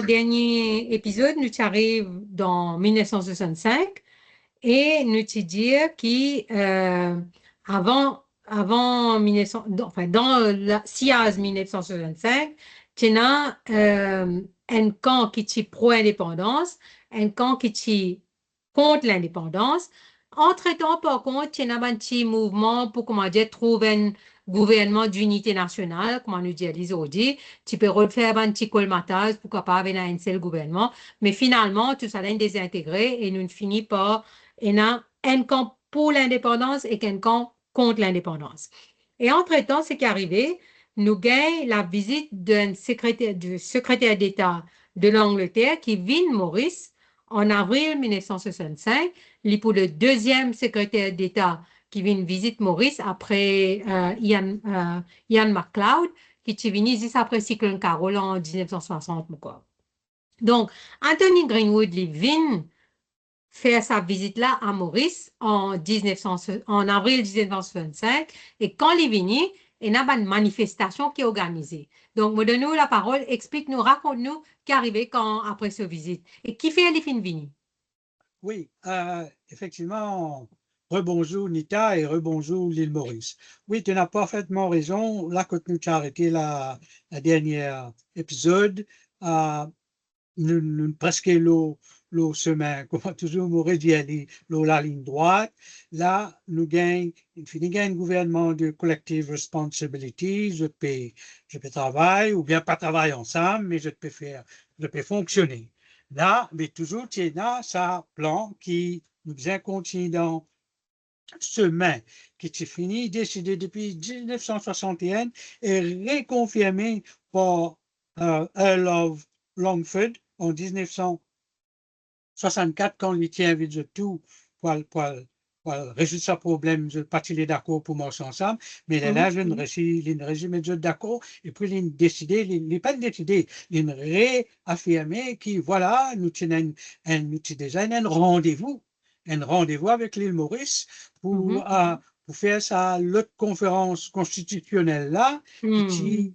Au dernier épisode, nous arrivons dans 1965 et nous te dire avant 1900, enfin, dans la SIAZ 1965, tu as un camp qui est pro-indépendance, un camp qui est contre l'indépendance. Entre-temps, par contre, tu as un petit mouvement pour, comment dire, trouver un gouvernement d'unité nationale, comment nous dit aujourd'hui. Tu peux refaire un petit colmatage, pourquoi pas avec un seul gouvernement. Mais finalement, tout ça est désintégré et nous finissons par un camp pour l'indépendance et un camp contre l'indépendance. Et entre-temps, ce qui est arrivé, nous gagnons la visite du secrétaire d'État de l'Angleterre qui vient Maurice en avril 1965. Il est pour le deuxième secrétaire d'État qui vient visiter Maurice après Ian MacLeod, qui est venu juste après Cyclone Carol en 1960. Quoi. Donc, Anthony Greenwood, il vient faire sa visite-là à Maurice en avril 1965. Et quand il est venu, il y a une manifestation qui est organisée. Donc, me donne-nous la parole, explique-nous, raconte-nous ce qui est arrivé après cette visite. Et qui fait les fins vini? Oui, effectivement, rebonjour Nita et rebonjour l'île Maurice. Oui, tu as parfaitement raison. Là, quand nous avons arrêté la dernière épisode, nous presque l'eau semaine, comme toujours, m'aurait dit aller la ligne droite. Là, nous gagnons, il finit un gouvernement de collective responsibility. Je peux travailler ou bien pas travailler ensemble, mais je peux fonctionner. Là, mais toujours, tu as ça plan qui nous vient continuer dans semaine, qui est fini, décidé depuis 1961 et réconfirmé par Earl of Longford en 1964 quand il tient avec tout pour résoudre ce problème. Je pas d'accord pour marcher ensemble, mais là, je ne régime d'accord et puis il a décidé, il n'est pas décidé, il a réaffirmé que voilà, nous tenons déjà un rendez-vous avec l'île Maurice pour faire ça, l'autre conférence constitutionnelle là, qui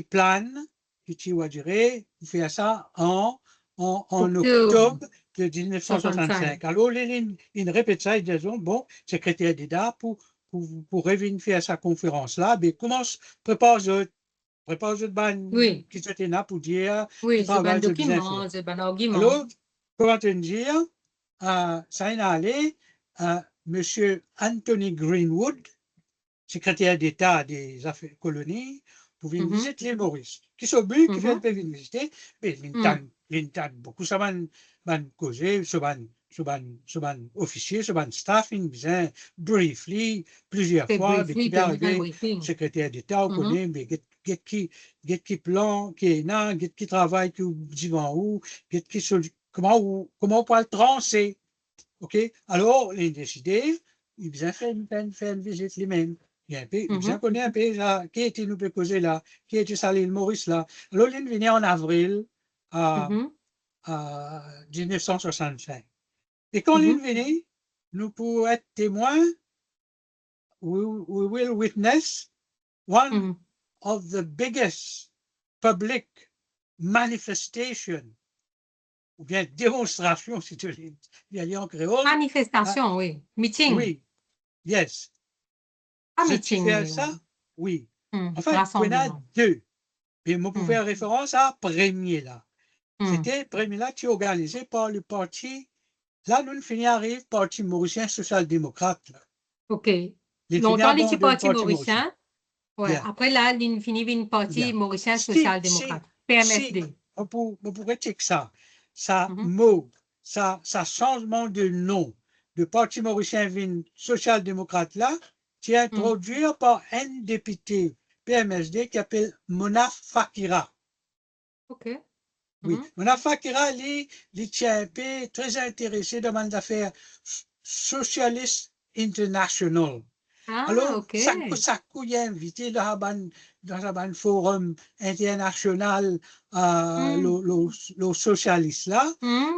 plane, qui va durer, pour faire ça en Octobre octobre de 65. 1965. Alors, il répète ça, ils disent, bon, secrétaire d'État, pour revenir faire sa conférence-là, mais commence, prépare de ban Oui, qui était là pour dire, qui oui, c'est un travaille de bien faire. document, c'est un argument. Alors, comment te dire, ça est allé, Monsieur Anthony Greenwood, secrétaire d'État des Affaires colonies, pour venir visiter l'île Maurice. Qui sont but, qui fait le venir visiter, mais l'interne, beaucoup, ça va causer, ce van officier, ce van staff, il vient briefly, plusieurs C'est fois, mais qui briefly, va tu as un arriver, briefing. secrétaire d'État, on connaît, mais qui plan, qui est là, qui travaille, qui vivant où, comment on peut le transer. OK? Alors, il a décidé, il vient faire une visite lui-même. Il vient connaître un peu là, qui était nous peut causer là, qui était ça l'île Maurice là. Alors, il venait en avril à, 1965. Et quand il venait, nous pouvons être témoins, we will witness one of the biggest public manifestation ou bien démonstration, si tu veux dire en créole. Manifestation, oui. Meeting. Oui, yes. Pas Je tu meeting, fais mais ça? Oui. Enfin, il y en a rassemblement. deux. Et on peut Hmm, faire référence à premier là. hmm. C'était premier là qui est organisé par le parti. Là, nous finissons arrive, parti mauricien social-démocrate. OK. Il finit Longtemps, il avant était de parti parti mauricien. mauricien. Ouais. Bien, Après, là, il finit une partie bien. mauricien Si, social-démocrate. PMSD. on pourrait dire que ça Mhm, mot, ça changement de nom de parti mauricien social-démocrate là, qui est hmm. introduit par un député PMSD qui s'appelle Mona Fakira. OK. Oui, Mhm. Mona Fakira, il tient un peu très intéressé dans les affaires socialistes internationales. Ah, Alors, OK. ça couille invité dans un forum international, Hmm, le socialiste là.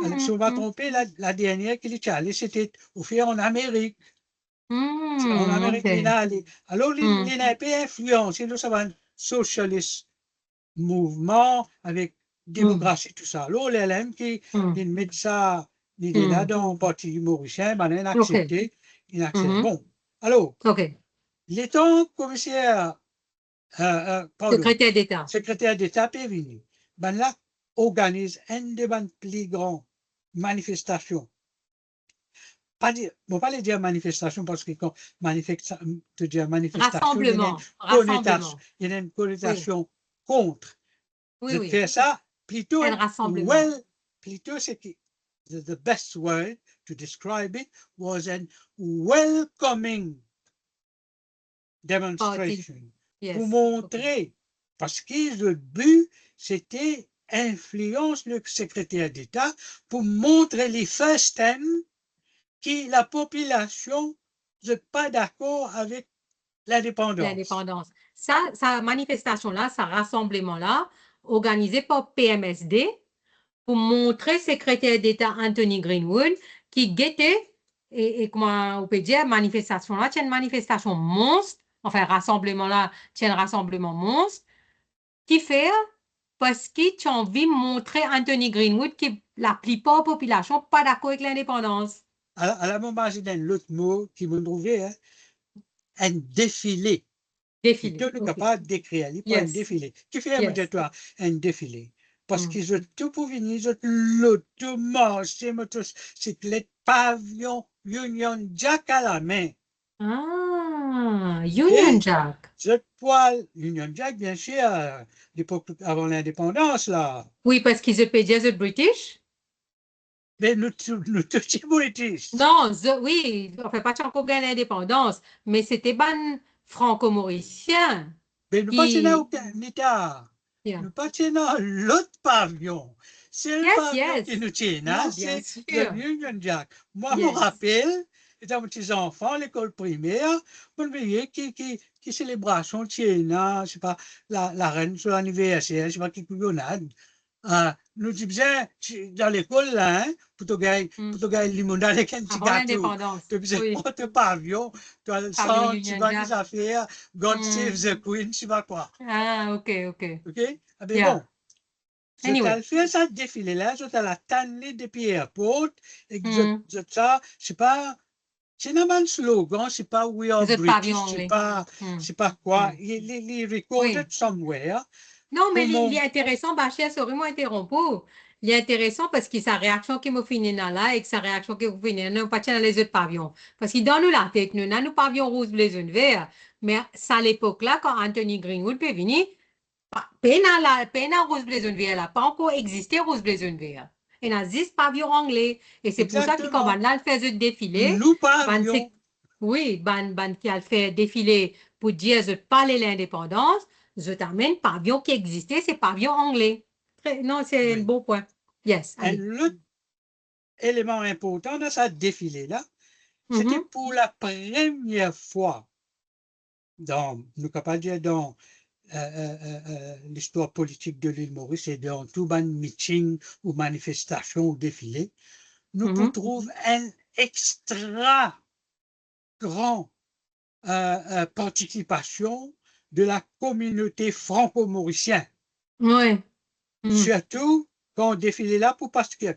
Alors, si on va hmm, tromper, la dernière qu'il est allé, c'était au fait en Amérique. En Amérique, il est OK. allé. Alors, il Hmm, est un peu influencé de ce socialiste mouvement avec démocratie, tout ça. Alors, les LM qui mettent ça, l'idée-là dans le parti mauricien, ben, ils ont accepté. Ils ont accepté. Bon, alors, l'étant commissaire, pardon, Secrétaire d'État. secrétaire d'État Pévini, ben là, organise une des plus grandes manifestations. Pas dire, bon, pas les dire manifestation parce que quand manifestation, il y a Rassemblement. une connotation contre. Oui, Je oui. fais ça plutôt, Un rassemblement. plutôt c'est que the best word to describe it was an welcoming demonstration. Yes. Pour montrer, parce que le but, c'était influence le secrétaire d'État pour montrer les first thèmes que la population n'est pas d'accord avec l'indépendance. L'indépendance. Sa manifestation-là, sa rassemblement-là, organisé par PMSD pour montrer secrétaire d'État Anthony Greenwood qui guettait, et comment on peut dire, manifestation-là, c'est une manifestation monstre, enfin, rassemblement-là, c'est un rassemblement monstre, qui fait parce que tu as envie de montrer Anthony Greenwood qui la plupart de la population pas d'accord avec l'indépendance. À la moment, j'ai l'autre mot qui me trouvait, hein, un défilé. Défilé. Tout le capable d'écrire, il pas un défilé. Qui fait un défilé? Parce qu'ils ont tout pour venir, ils ont l'automarché, motocyclette, pavillon, Union Jack à la main. Ah, Union Jack. Je poil, Union Jack, bien sûr, l'époque avant l'indépendance, là. Oui, parce qu'ils étaient des British. Mais nous tous British. Non, oui, enfin, pas encore gagné l'indépendance, mais c'était ban franco-mauricien. Mais nous pas dans aucun état. Yeah. Nous pas dans l'autre pavillon. C'est le pavillon qui nous tient, hein, c'est le Union Jack. Moi, je me rappelle, étant petit enfant, l'école primaire, on voyait qui célébration tient, je sais pas, la reine sur l'anniversaire, je sais pas qui couillonnade. Nous disons, dans l'école, là, hein, pour te gagner limonade avec un petit gâteau. Tu faisais porte pavillon, tu as le sang, tu vas des affaires, God save the Queen, je sais pas quoi. Ah, ok. OK? Ah ben bon. Je t'ai fait ça défilé là, je t'ai la tannée depuis airport, et que je ça, c'est pas, c'est pas un slogan, c'est pas We are British, c'est pas quoi, il recorded somewhere. Non, mais il est intéressant, Bachir, sorry, moi interrompu. Il est intéressant parce que sa réaction qui m'a fini là et que sa réaction qui vous finit là, pas dans les autres pavillons. Parce que dans nous la tête, nous, dans nous pavillons rouge, bleu, jaune, vert. Mais c'est à l'époque là, quand Anthony Greenwood peut venir, peine à rouge, bleu, jaune, vert, là, pas encore existé rouge, bleu, jaune, vert. Il y a 10 pavillons anglais. Et c'est pour ça que quand Van là, fait défilé, nous pavillons. Oui, ban qui a fait défiler pour dire je parle l'indépendance, je t'amène pavillon qui existait, c'est pavillon anglais. Non, c'est un beau point. Yes. L'autre élément important de ce défilé-là, c'était pour la première fois dans, nous pas dire dans l'histoire politique de l'île Maurice et dans tout ban meeting ou manifestation ou défilé, nous pouvons trouver un extra grand participation de la communauté franco-mauricienne. Oui. Surtout quand on défilait là pour parce qu'il y a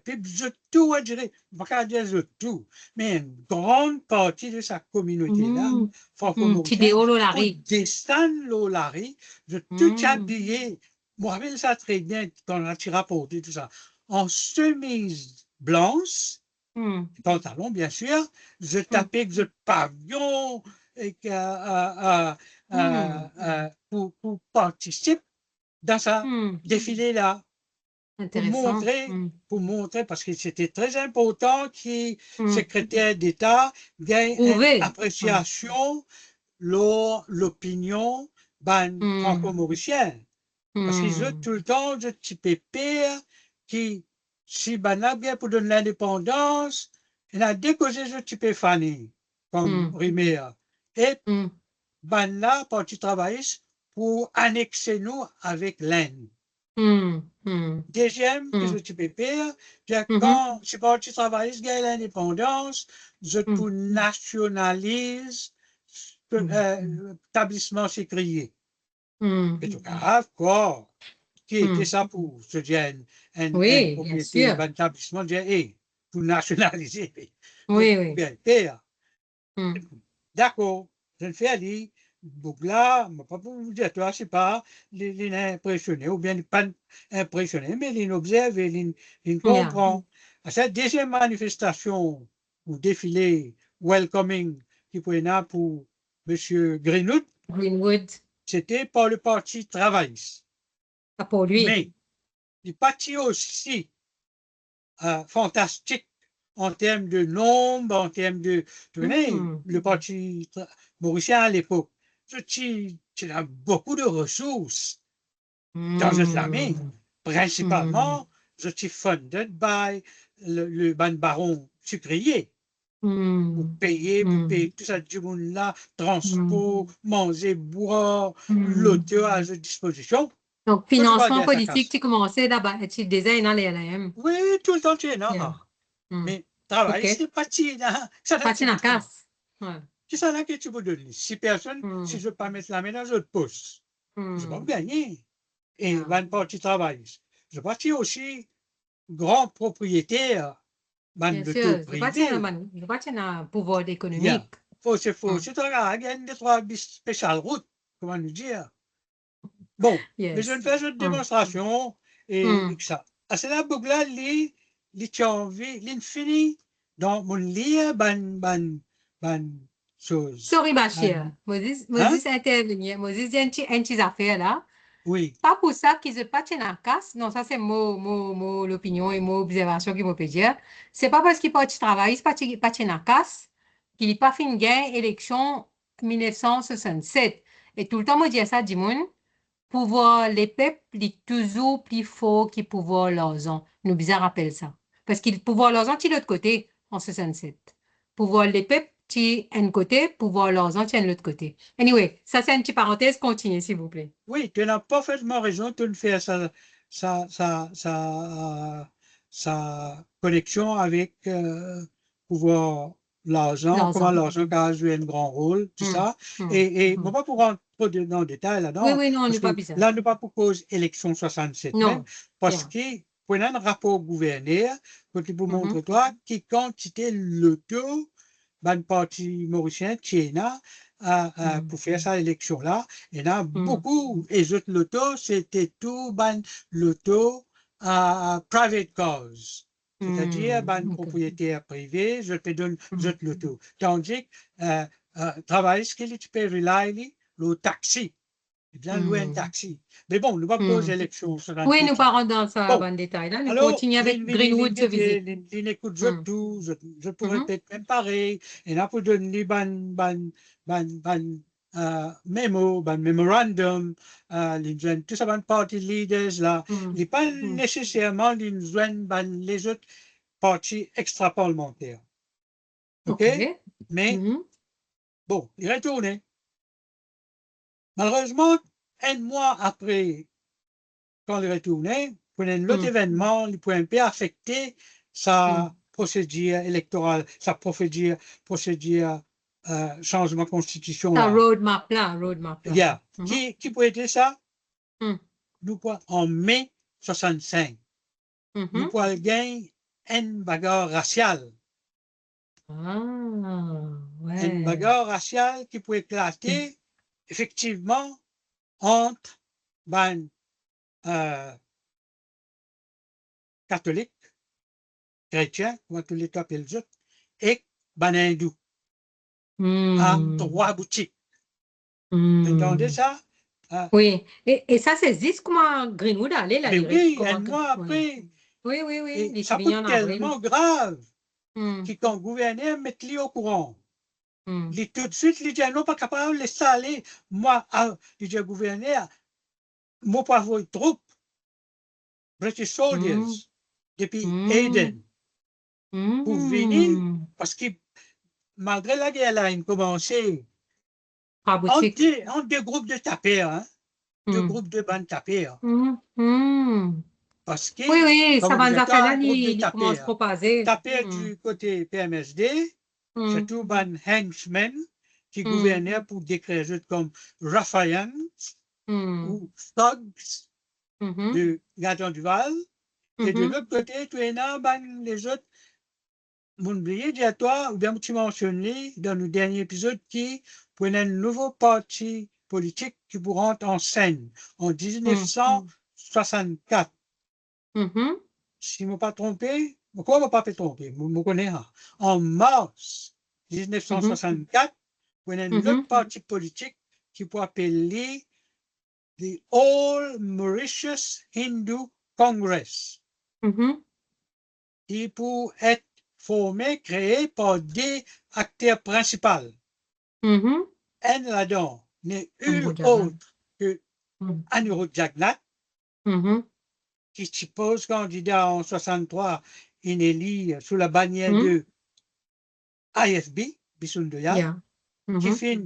tout à dire, pas dire tout, mais une grande partie de sa communauté-là, franco-mauricienne, pour descendre l'Olari, de tout habillé. Je me rappelle ça très bien quand on a rapporté tout ça. En chemise blanche, pantalon bien sûr, je tapais que je pavillon et pour participer dans ça défilé-là. Pour montrer, parce que c'était très important que le secrétaire d'État gagne une appréciation de l'opinion franco-mauricienne. Parce qu'ils ont tout le temps, je suis pépère, qui, si ben a bien pour donner l'indépendance, il a décausé je suis Fanny, comme Riméa. Et ben là, quand tu travailles pour annexer nous avec l'Inde. Deuxième, que je suis pépère, quand je sais pas, tu travailles, gagne l'indépendance, je pour nationalise l'établissement sécrier. C'est tout grave, quoi. qui était ça pour se dire un Oui, bien propriété, sûr. un établissement, dire, hey, pour nationaliser notre Oui, oui. propriété. Hmm. D'accord, je le fais aller. Donc là, je ne pas pour vous dire, toi, c'est pas les impressionné ou bien pas impressionné, mais les observe et les Yeah. comprend. À cette deuxième manifestation ou défilé welcoming qui prenait pour M. Greenwood, Greenwood, c'était par le Parti travailliste. pas pour lui. Mais le parti aussi fantastique en termes de nombre, en termes de... Tu connais, Hmm. le parti mauricien à l'époque, tu as beaucoup de ressources dans cette armée. Hmm. Hmm. Principalement, je suis funded by le ban baron sucrier Hmm. pour Hmm. payer tout ça du monde-là, Hmm. transport, manger, boire, Hmm. l'auto à sa disposition. Donc, Moi, je parle financement d'être à politique, casse. tu commençais d'abord, tu design dans les LM. Oui, tout le temps, tu es là. Yeah. Hmm. Mais travail, OK. c'est parti là. Ça là, Parti tu dans la peux comment? casse. Ouais. C'est ça là que tu peux donner. Si personne, si Hmm. je ne veux pas mettre la main dans autre poste, je vais Hmm. gagner. Et Yeah. une partie travail. Je parti aussi grand propriétaire, Bien de tout sûr, privé. je ne pas un pouvoir Yeah. économique. Faut, Hmm. c'est un gagne de trois spéciales routes, comment nous dire. Bon, mais je ne Yes. fais une Hmm. démonstration et Hmm. que ça. À cela, Bougla, li envie, l'infini, dans mon lire, ban chose. Sorry, Ban, Bachir. hein? Moses intervenir. Moses dit un petit affaire là. Oui, Pas pour ça qu'ils ne pas en casse. Non, ça c'est l'opinion et mon observation qui me peut dire. C'est pas parce qu'il pas de travail, c'est pas en casse qu'il n'a pas fait une gain élection 1967. Et tout le temps, me dit ça, Dimon, pouvoir les peuples, est toujours plus fort que pouvoir l'argent. Nous bizarre rappelle ça. Parce que pouvoir l'argent, c'est de l'autre côté en 67. Pouvoir les peuples, c'est un côté, pouvoir l'argent, c'est de l'autre côté. Anyway, ça c'est une petite parenthèse, continuez s'il vous plaît. oui, tu as parfaitement raison, tu ne fais sa, sa, sa, sa connexion avec pouvoir l'argent, comment L'argent. l'argent a joué un grand rôle, tout Hum, ça. hum, Et bon, hum. pas pour rentrer trop dans le détail Oui, là-dedans, oui, non, on parce n'est pas que bizarre. là, n'est pas pour cause élection 67 même, Non. parce Yeah. que prenant un rapport gouverneur, quand il vous montre Mhm, toi, qui quantité le taux, ben, parti mauricien, Tiena, hum, pour faire cette élection-là, il y en a hum, beaucoup. Et autres loto, c'était tout ban loto à private cause. C'est-à-dire, ban OK. propriétaire privé, je te donne Hum, autres loto. Tandis que travail, ce qu'il tu peux rely, le taxi. Eh bien, louer un hum, taxi. Mais bon, nous ne pas cause hum. élection Oui, 68 nous là. parlons dans ça Bon, en détail. Là, nous alors, continuons avec Greenwood se visite. écoute, Hum, je pourrais mhm. peut-être même pareil, et là, pour donner ban, memorandum, tout ça, ban party leaders, là, il Hum, n'est pas hum. nécessairement les jeunes, les autres partis extra-parlementaires. OK? OK. Mais, Mhm, bon, il retourne. Malheureusement, un mois après, quand il retournait, pour un autre hum, événement, il pouvait un peu affecter sa hum. procédure électorale, sa procédure changement de constitution Ta là. roadmap là, roadmap là. Yeah. Mhm, Qui peut être ça? hum, Nous pouvons, en mai 65, nous mhm. pouvons gagner une bagarre raciale. Ah, Une ouais. bagarre raciale qui peut éclater effectivement entre ben, euh, catholiques, chrétiens, comment tous les appellent les autres, et ben hindous. À Hum, trois boutiques. Vous entendez hum. ça? Ah, Oui, et ça, c'est juste comment Greenwood allait, la mais lyrique. oui, un mois Oui, après, oui, oui, oui, et les ça publiés peut en avril. tellement grave Hum, qu'un gouverneur mette lui au courant. hum, Il tout de suite, il dit, non, pas capable de laisser aller. Moi, il dit, gouverneur, moi, pas vos troupes, British hum, soldiers, depuis hum, Aden, pour venir, hum. parce que malgré la guerre, là, il a commencé À boutique. en deux groupes de tapeurs, hein, deux Hum, groupes de bandes tapeurs. hum, hum. Parce Oui, que, oui, comme ça on va nous disait, faire là, un groupe de il commence à tapeurs. propager. Tapeurs Hum, du côté PMSD, hum, surtout ban henchmen qui hum, gouvernaient pour des créatures comme Raffians hum, ou Thugs de Gaton Duval. Et de Mhm. l'autre côté, tu es là, les autres, mon oublié, dis à toi, ou bien tu mentionné dans le dernier épisode qui prenait un nouveau parti politique qui vous rentre en scène en Mhm. 1964. Mhm. Si je ne me pas trompé, pourquoi je ne pas fait tromper? Je me connais. En mars Mhm. 1964, prenait un autre Mhm. parti politique qui peut appeler the All Mauritius Hindu Congress, Mhm. qui peut être formé, créé par des acteurs principaux. Mhm. Un là-dedans n'est nul Amour Jagan. autre que Mhm. Anirudh Jagnat, Mhm. qui se pose candidat en 63, inélit sous la bannière Mhm. de IFB, Bissoundoyal, Yeah. qui Mhm. fait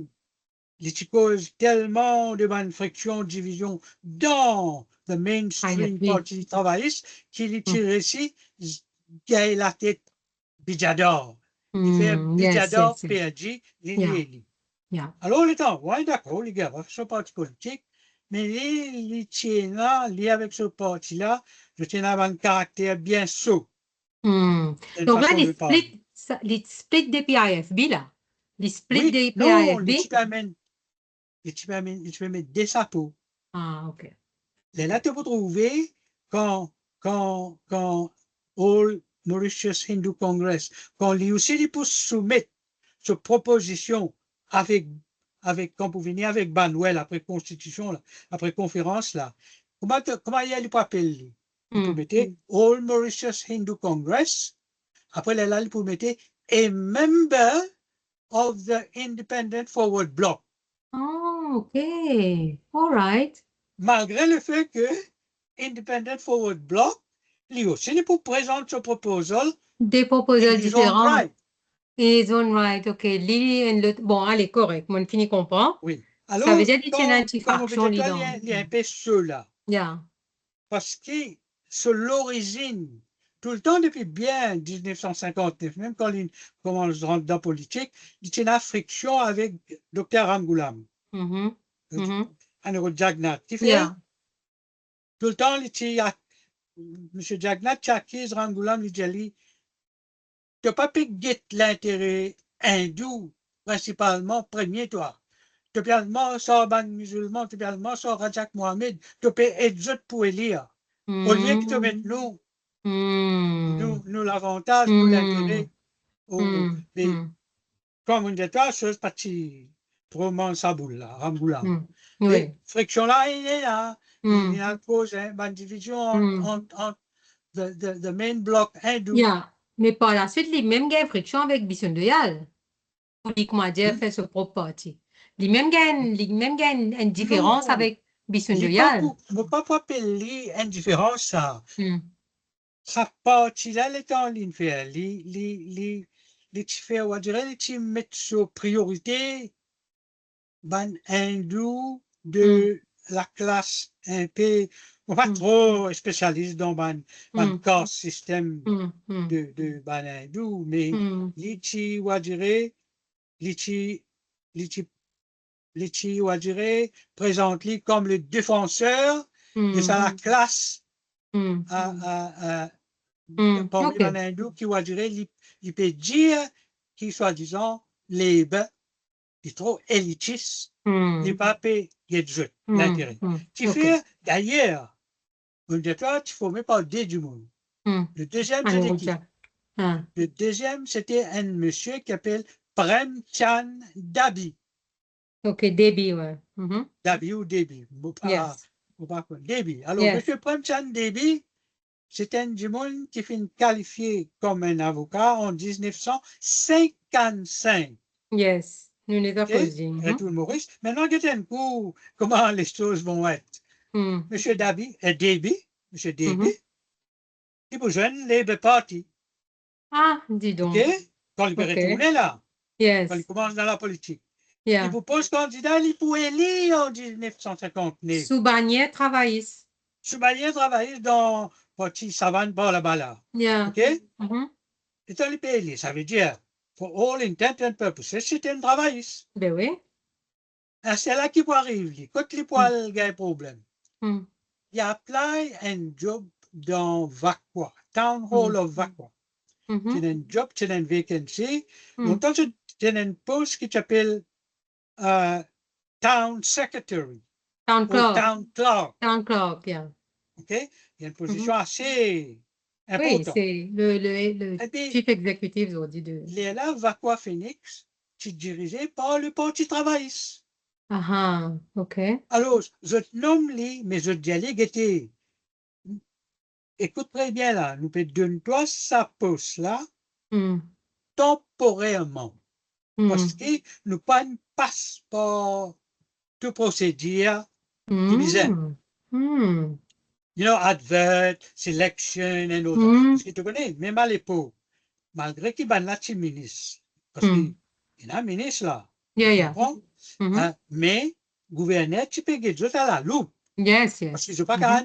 qui cause tellement de bonnes frictions, divisions dans le mainstream IFB. parti travailliste qu'il est Mm. tiré ici, gagne la tête Bijador. Il fait Yes, Bijador yes, yes. PLG, Yeah, l'Élie. yeah. Alors, les temps, ouais, d'accord, les gars, c'est un parti politique, mais les tiens là, liés avec ce parti-là, je tiens à avoir un caractère bien saut, Hmm. une Donc là, façon de parler. les split des PIFB, là. Les split Oui, des non, PIFB. les types amènent, les types amènent des sapots. Ah, OK. Et là, tu peux trouver quand All Mauritius Hindu Congress, quand lui aussi, il peut soumettre cette proposition avec, quand vous venez avec Banwell après constitution, là, après conférence, là, comment il peut appeler? Il peut Hmm. mettre All Mauritius Hindu Congress, après là, il peut mettre a member of the Independent Forward Bloc, Oh, OK. All right. malgré le fait que Independent Forward Bloc, lui aussi, il peut présenter ce proposal Des in proposals his own différents. right. Is on right. OK. Bon, allez, correct. Mon fini comprend. Oui. Ça veut Alors, dire qu'il y a une petite comme faction, peut-être, là, il y a un peu ceux-là. Yeah. Parce que c'est l'origine, tout le temps depuis bien 1959, même quand il commence à rentrer dans la politique, il y a une friction avec Dr. Ramgoolam, Mhm. Mhm. Anirudh Jagnat, qui fait Yeah. tout le temps, M. Jagnat, Chakis, Ramgoolam, il dit, tu n'as pas pu guetter l'intérêt hindou, principalement, premier, toi. Tu peux sans ban musulman, tu peux sans Rajak Mohamed, tu peux être pour élire. Au lieu que tu mettes Hmm. Hmm. nous l'avantage, nous Hmm. l'intérêt, Hmm. mais Hmm. comme on dit, toi, chose partie, vraiment sa boule, là, Ramboulam. Hmm. Mais Oui. friction là, il est là. Il y Hmm. a une cause, une division Hmm. entre the main bloc hindou. Yeah. Mais par la suite, les mêmes gars friction avec Bisson de Yal. Pour lui, comment dire, fait ce propre parti. Les mêmes gars une différence Non, avec Bisson il de n'est pas Yal. pour, ne pas appeler indifférence, ça. Hmm. Ça partie là, les temps, ligne faire, les faire, on dirait, les mettre sur priorité, ban hindou Hmm. de la classe un peu, pas Hmm. trop spécialiste dans ban Hmm. corps système Hmm. Hmm. de ban hindou, mais Hmm. l'ichi, on dirait, l'ichi, l'ichi, l'ichi, on dirait, présente-lui comme le défenseur de Hmm. sa classe Hmm. à Hmm. parmi les OK. hindous qui va dire, il peut dire qu'il soi-disant, les est trop élitiste, n'est Hmm. pas payé de Hmm. l'intérêt. Hmm. Qui OK. fait, d'ailleurs, on dit, toi, tu formé par deux du monde. Hmm. Le deuxième, c'était qui? Anoruja. Ah. Le deuxième, c'était un monsieur qui s'appelle Prem Chan Dabi. OK. Débit, ouais. Mhm. Dabi ou Debi. Yes. Debi. Alors, Yes. monsieur Prem Chan Debi, c'est un du monde qui fait qualifié comme un avocat en 1955. Yes. Nous n'est pas OK? posé. Retour Maurice. Maintenant, regardez un coup comment les choses vont être. Hmm. Monsieur Davy, Monsieur Davy, Mhm. il vous joindre Labour Party. Ah, dis OK? donc. Quand il peut OK. retourner là, quand il Yes. commence dans la politique. Il Yeah. vous pose candidat, il peut élire en 1959. Sous bannière travailliste. Soumalier travaille dans Parti Savane par là-bas là. Yeah. OK? Mhm. Et dans le pays, ça veut dire, for all intents and purposes, c'est un travailliste. Ben oui. C'est là qu'il peut arriver. Quand il peut Hmm. avoir un problème. Hmm. il a appelé un job dans Vacqua, Town Hall of Vacqua. C'est un job, c'est une vacancy. Longtemps, c'est un poste qui s'appelle Town Secretary Town ou clerk. Town Clerk. Town clerk, yeah. OK? Il y a une position assez Oui, importante. c'est le Et puis, chief executive aujourd'hui de. là, Vacqua Phoenix, c'est dirigé par le Parti travailliste. Ah, OK. Alors, je te nomme les, mais je te dialogue était. Écoute très bien là, nous donne-toi sa poste là, Hmm. temporairement. Parce Hmm. que nous pas passe par tout procédure qui disait, Hmm. Hmm. you know, advert, selection et autres. Hmm. Parce que tu connais, même à l'époque, malgré qu'il y a un ministre, parce qu'il Hmm. y a un ministre là, Yeah, tu yeah. comprends? Mhm. Mais, gouverneur, tu peux gagner à la loupe. Yes, Parce yes. que je ne veux pas Mhm.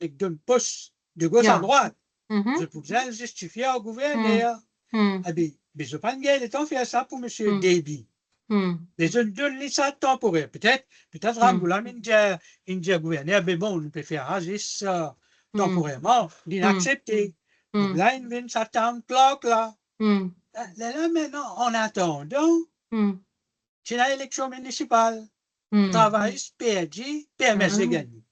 qu'un donne poste de gauche à Yeah. droite. Mhm. Je pouvais le justifier au Hmm. gouverneur. Hmm. Ah bien, mais je ne veux pas gagner le temps de faire ça pour M. Hmm. Davy. Hmm. Mais je donne ça temporaire. Peut-être, Ramboula, il dit au gouverneur, mais bon, on peut faire agir ça Hmm. temporairement, d'inaccepter. Donc Hmm. là, il vient ça temps clock là. Hmm. Là, maintenant, en attendant, Hmm. c'est l'élection municipale. Hmm. Travail perdu, PMS de Ah. gagner.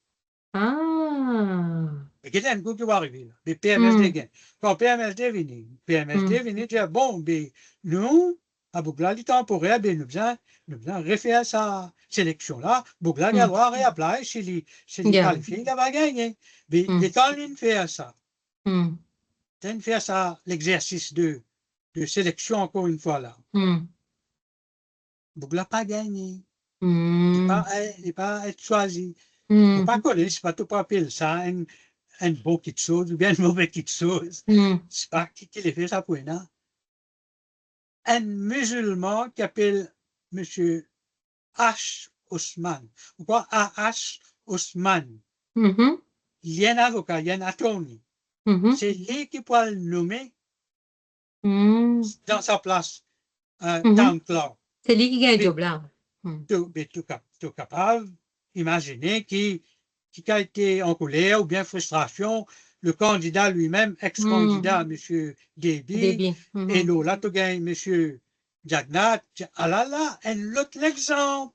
Ah. Mais quel est le coup qui va arriver là? Mais PMS de Hmm. gagner. Quand PMSD vient, PMSD Hmm. vient dire, bon, ben, nous, à Bougla, du temporaire, ben, nous besoin refaire sa sélection là. Bougla, il a Hmm. le droit à réappeler, s'il est Yeah. qualifié, il va gagner. Mais Hmm. l'état, il fait ça. Hmm. Il fait ça, l'exercice de sélection, encore une fois là. Hmm. Bougla pas gagné. Hmm. Il n'est pas être choisi. Il ne faut Hmm. pas connaître, c'est pas tout pour appeler ça un bon quelque chose ou bien une mauvaise quelque chose. Hmm. C'est pas qui les fait ça pour un. Un musulman qui appelle M. H. Osman, ou quoi A.H. Osman, Mhm. il y a un avocat, il y a un attorney. Mhm. C'est lui qui pourra le nommer Hmm. dans sa place, Mhm. town clerk. C'est lui qui gagne le Mais job là. Hmm. tu es capable d'imaginer qui a été en colère ou bien frustration, le candidat lui-même, Hmm. ex-candidat, M. Déby, Débit. et Mhm. là, tu gagnes M. Jagnat. Ah là là, un autre exemple.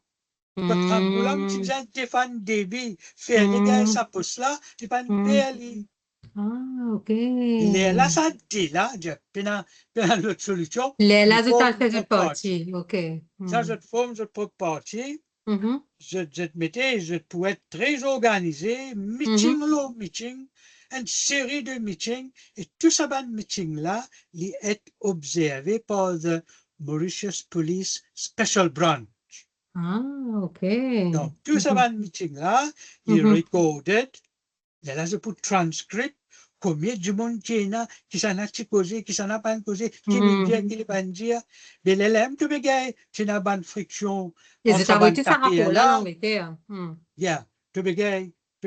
Quand Ramboula, tu Hmm. viens Stéphane Déby, faire les gars, Hmm. ça pousse là, tu pas une Hmm. PLI. Ah, OK. Là, ça dit là, il l'autre solution, nous Là, je t'ai formons fait un une parti. partie. OK. Ça, Hmm. je te forme, je te propre parti. Mhm. Je te mettais, je pourrais être très organisé, Mhm. meeting lo meeting, une série de meetings, et tout ça, ban meeting là, il est observé par le Mauritius Police Special Branch. Ah, OK. Donc, tout ça, Mhm. ban meeting là, il est Mhm. recorded, là, je peux transcript, combien de monde qui est là, qui s'en a causé, qui s'en a pas causé, qui veut Mhm. dire, qui ne pas dire, mais les lèvres, tu veux gagner, tu n'as pas de friction Les entre ça, États-Unis, ban tout ça tapé rapport là en là, Angleterre. Hmm. yeah. Tu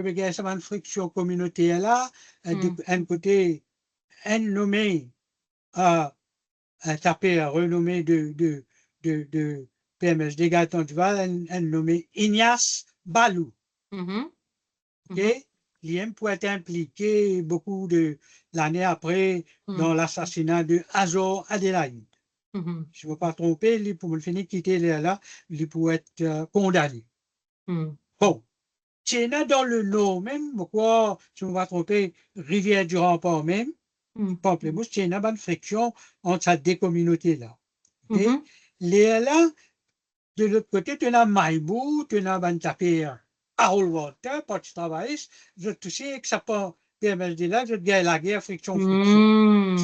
begay sa man friction communautaire là, Hmm. un côté, un nommé, un tapé, un renommé de PMSD Gaëtan Duval, un nommé Ignace Balou, Mhm. Mhm. ok? L'IM peut être impliqué beaucoup de l'année après Hmm. dans l'assassinat de Azor Adelaide. Mhm. Je ne veux pas tromper, il pour me finir quitter là, il peut être condamné. Hmm. Bon, Tiena dans le nord même, quoi, si on va tromper, Rivière du Rempart même, Hmm. Pamplemousse, Tiena, bonne friction entre ces deux communautés-là. Okay? Mhm. Les là, de l'autre côté, tu as Maïbou, tu as bonne tapé Harold Water, pas de travail, je te sais que ça peut, PMSD là, je te gagne la guerre, friction. Hmm.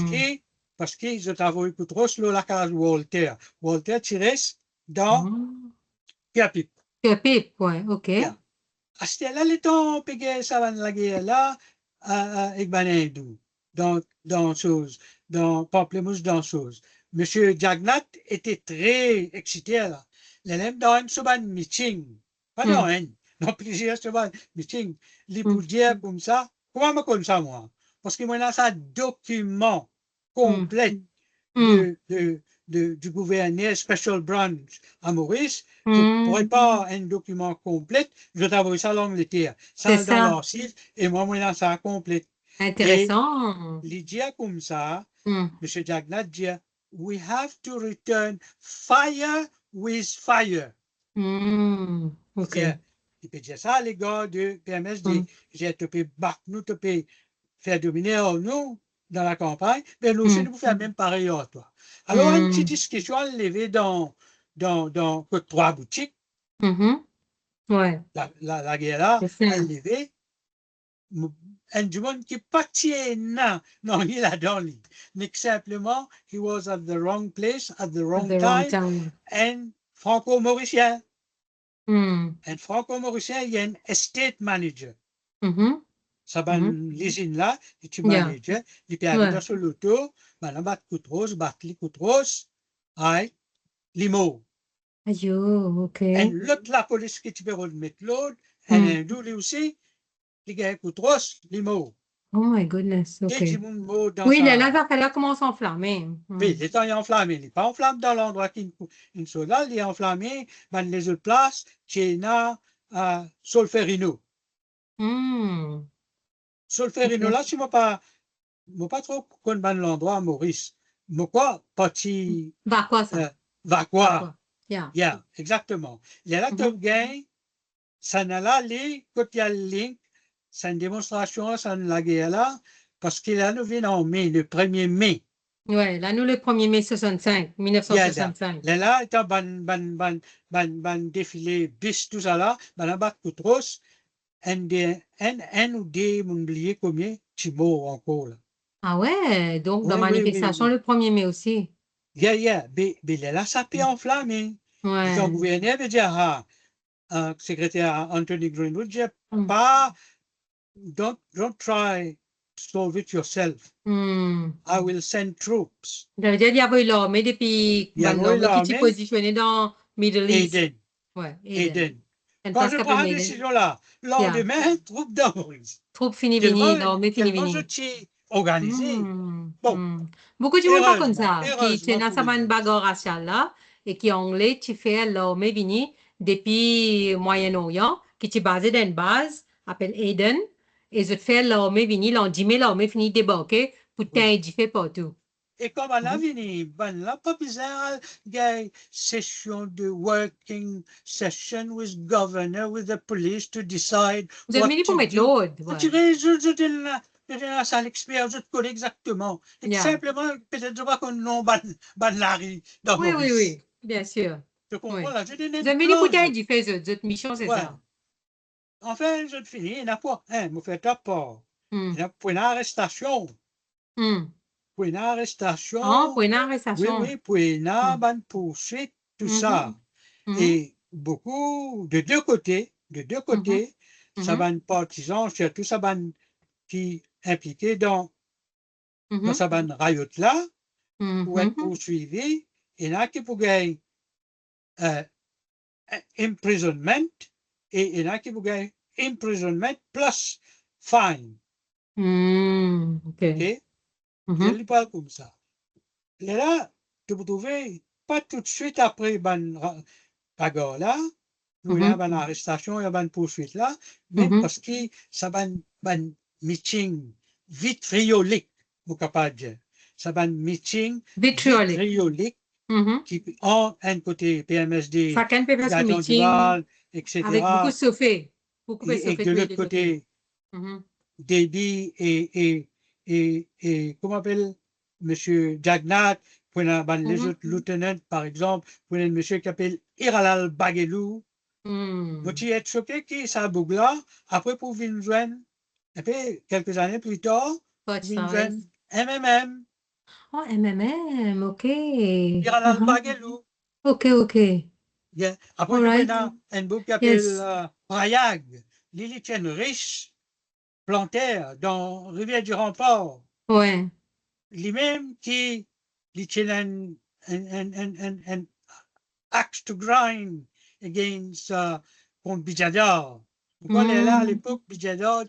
Parce que je t'avoue que trop sur la case Walter. Walter, tu restes dans Hmm. Piapip. Que pipe, ouais. OK. Yeah. Hasta lalitong pigesawan lagi la igbanendu dans chose, dans Pamplemousse dans chose. Monsieur Jagnat était très excité là. L'élève dans un soban meeting, pas Hmm. dans un, dans plusieurs soban meeting, il Hmm. pour dire comme ça, comment me comme ça moi? Parce que moi là, ça document Hmm. complet Hmm. de du gouverneur Special Branch à Maurice. Je ne pourrais pas un document complet, je t'envoie ça à l'Angleterre. C'est Ça dans ça. l'archive, et moi, ça complète. Et Intéressant. il dit comme ça, Hmm. M. Jagnat dit, we have to return fire with fire. OK. Il peut dire ça, les gars de PMSD. Hmm. J'ai topé battre nous, topé faire dominer nous dans la campagne, mais nous aussi, Hmm. nous faire même pareil à toi. Alors, une petite Hmm. discussion levée dans trois boutiques, Mhm. Ouais. la guerre là, C'est ça. elle levée, un du monde qui pas non, il a donné, mais que simplement, he was at the wrong place, at the At wrong the wrong time, time. and franco-mauricien. Hmm. Un franco-mauricien, il y a un estate manager. Mhm. Ça va Mhm. l'usine là, et tu Yeah. manages, il peut arriver Ouais. sur l'auto, maintenant, bat coutros, bat les coutros, aïe, limo. Aïe, OK. Et l'autre, la police qui tu peux remettre l'autre, un Hmm. hindou, lui aussi, les gars, coutros, limo. Oh my goodness. Et OK. du monde dans Oui, sa. les affaires-là commencent à enflammer. Oui, les temps, il est enflammé. Il n'est pas enflammé dans l'endroit qui une chose là, il est enflammé dans les autres places, Chena, Solferino. Hmm. Solferino, OK. là, tu m'as pas trop connu l'endroit, Maurice. Mais quoi, parti, Va quoi ça? va Va quoi? quoi? Yeah. Yeah, exactement. Il y a là, Mhm. top gain, ça n'a là, les, quand il y a le link, c'est une démonstration, ça n'a la guerre là, parce qu'il a nous vient en mai, le 1er mai. Ouais, là, nous, le 1er mai 65, Yada. 1965. Là, étant ban défilé bis, tout ça là, ban abat koutros, un ou deux, mon oublié combien, Thibaut encore là. Ah ouais, donc dans Oui, oui, oui, manifestation oui. le 1er mai aussi. Mais là, ça peut enflammer. Et ton Ouais. gouverneur veut dire, secrétaire Anthony Greenwood, dit, Hmm. pas, don't try to solve it yourself. Hmm. I will send troops. Ça veut dire qu'il y avait l'armée depuis, Il y a l'armée qui s'est l'armée, positionnée dans Middle East. Aiden, Ouais, Aden. Aiden. Une Quand place je qui prends s'appelle la Aden. décision là, Yeah. lendemain, troupe dans Maurice. Troupe fini Tellement, vini, l'armée fini tellement je vini. suis organisé. Bon, Beaucoup de monde pas comme ça, qui tient heureusement à pour sa lui. bagarre raciale là, et qui anglais, qui fait l'armée vini depuis Moyen-Orient, qui est basé dans une base, appelle Aden, et je fais l'armée vini, l'an 10 000, l'armée fini débarquer, pour Oui. t'indiquer partout. Et comme à l'avenir, ben là, pas bizarre, gay, session de working session with governor, with the police to decide Vous avez what mis pour to mettre do. l'ordre, Je ouais. dirais, je donne la salle expert, je te connais exactement. Et que Yeah. simplement, peut-être je vois qu'on non, ban Larry dans Oui, oui, Maurice. oui, bien sûr. Tu comprends Oui. là? Je donne Vous une avez mis pour plonge. t'indiquer, votre mission, c'est Ouais. ça. Enfin, je te finis, il n'a pas, me fait ta part. Hmm. Il n'a pas une arrestation. Hmm. Pour une Ah, pour arrestation. une Oui, arrestation. oui, pour une Hmm. bonne poursuite, tout Mhm. ça. Mhm. Et beaucoup, de deux Mhm. côtés, ça Mhm. va partisans, surtout ça va qui impliqués dans Mhm. sa bande rayotte-là, pour être Mhm. poursuivis. Il y en a qui pour gagner euh, imprisonment, et il y en a qui pour gagner imprisonment plus fine. OK. OK? Je Mhm. ne parle comme ça. Et là, tu peux trouver, pas tout de suite après bagarre là, où il y a Mhm. une arrestation, il y a une poursuite là, mais Mhm. parce que ça va un meeting vitriolique, vous capable de dire. Ça va un meeting Vitriolique. vitriolique Mhm. qui, en un côté PMSD, Chacun peut faire son Gaëtan meeting Duval, avec beaucoup de etc., chauffeurs. Beaucoup de et chauffeurs de tous les l'autre deux côtés. côté, Mhm. Déby et comment appelle M. Jagnat, pour les Mhm. autres lieutenants, par exemple, pour un monsieur qui s'appelle Iralal Bagelou. Vous Hmm. êtes choqué qui ça bougla, après pour venir joindre, et puis quelques années plus tard, Pot venir joindre size. MMM, Oh, MMM. OK. Iralal Mhm. Bagelou. OK, OK. Yeah. Après, All tu right. vois, un bout qui s'appelle Yes. Brayag, Lily riche, plantaire, dans Rivière du Rempart. Ouais. Lui-même qui tient un axe to grind against contre Bijadar. Pourquoi elle est là à Hmm. l'époque, Bijadar,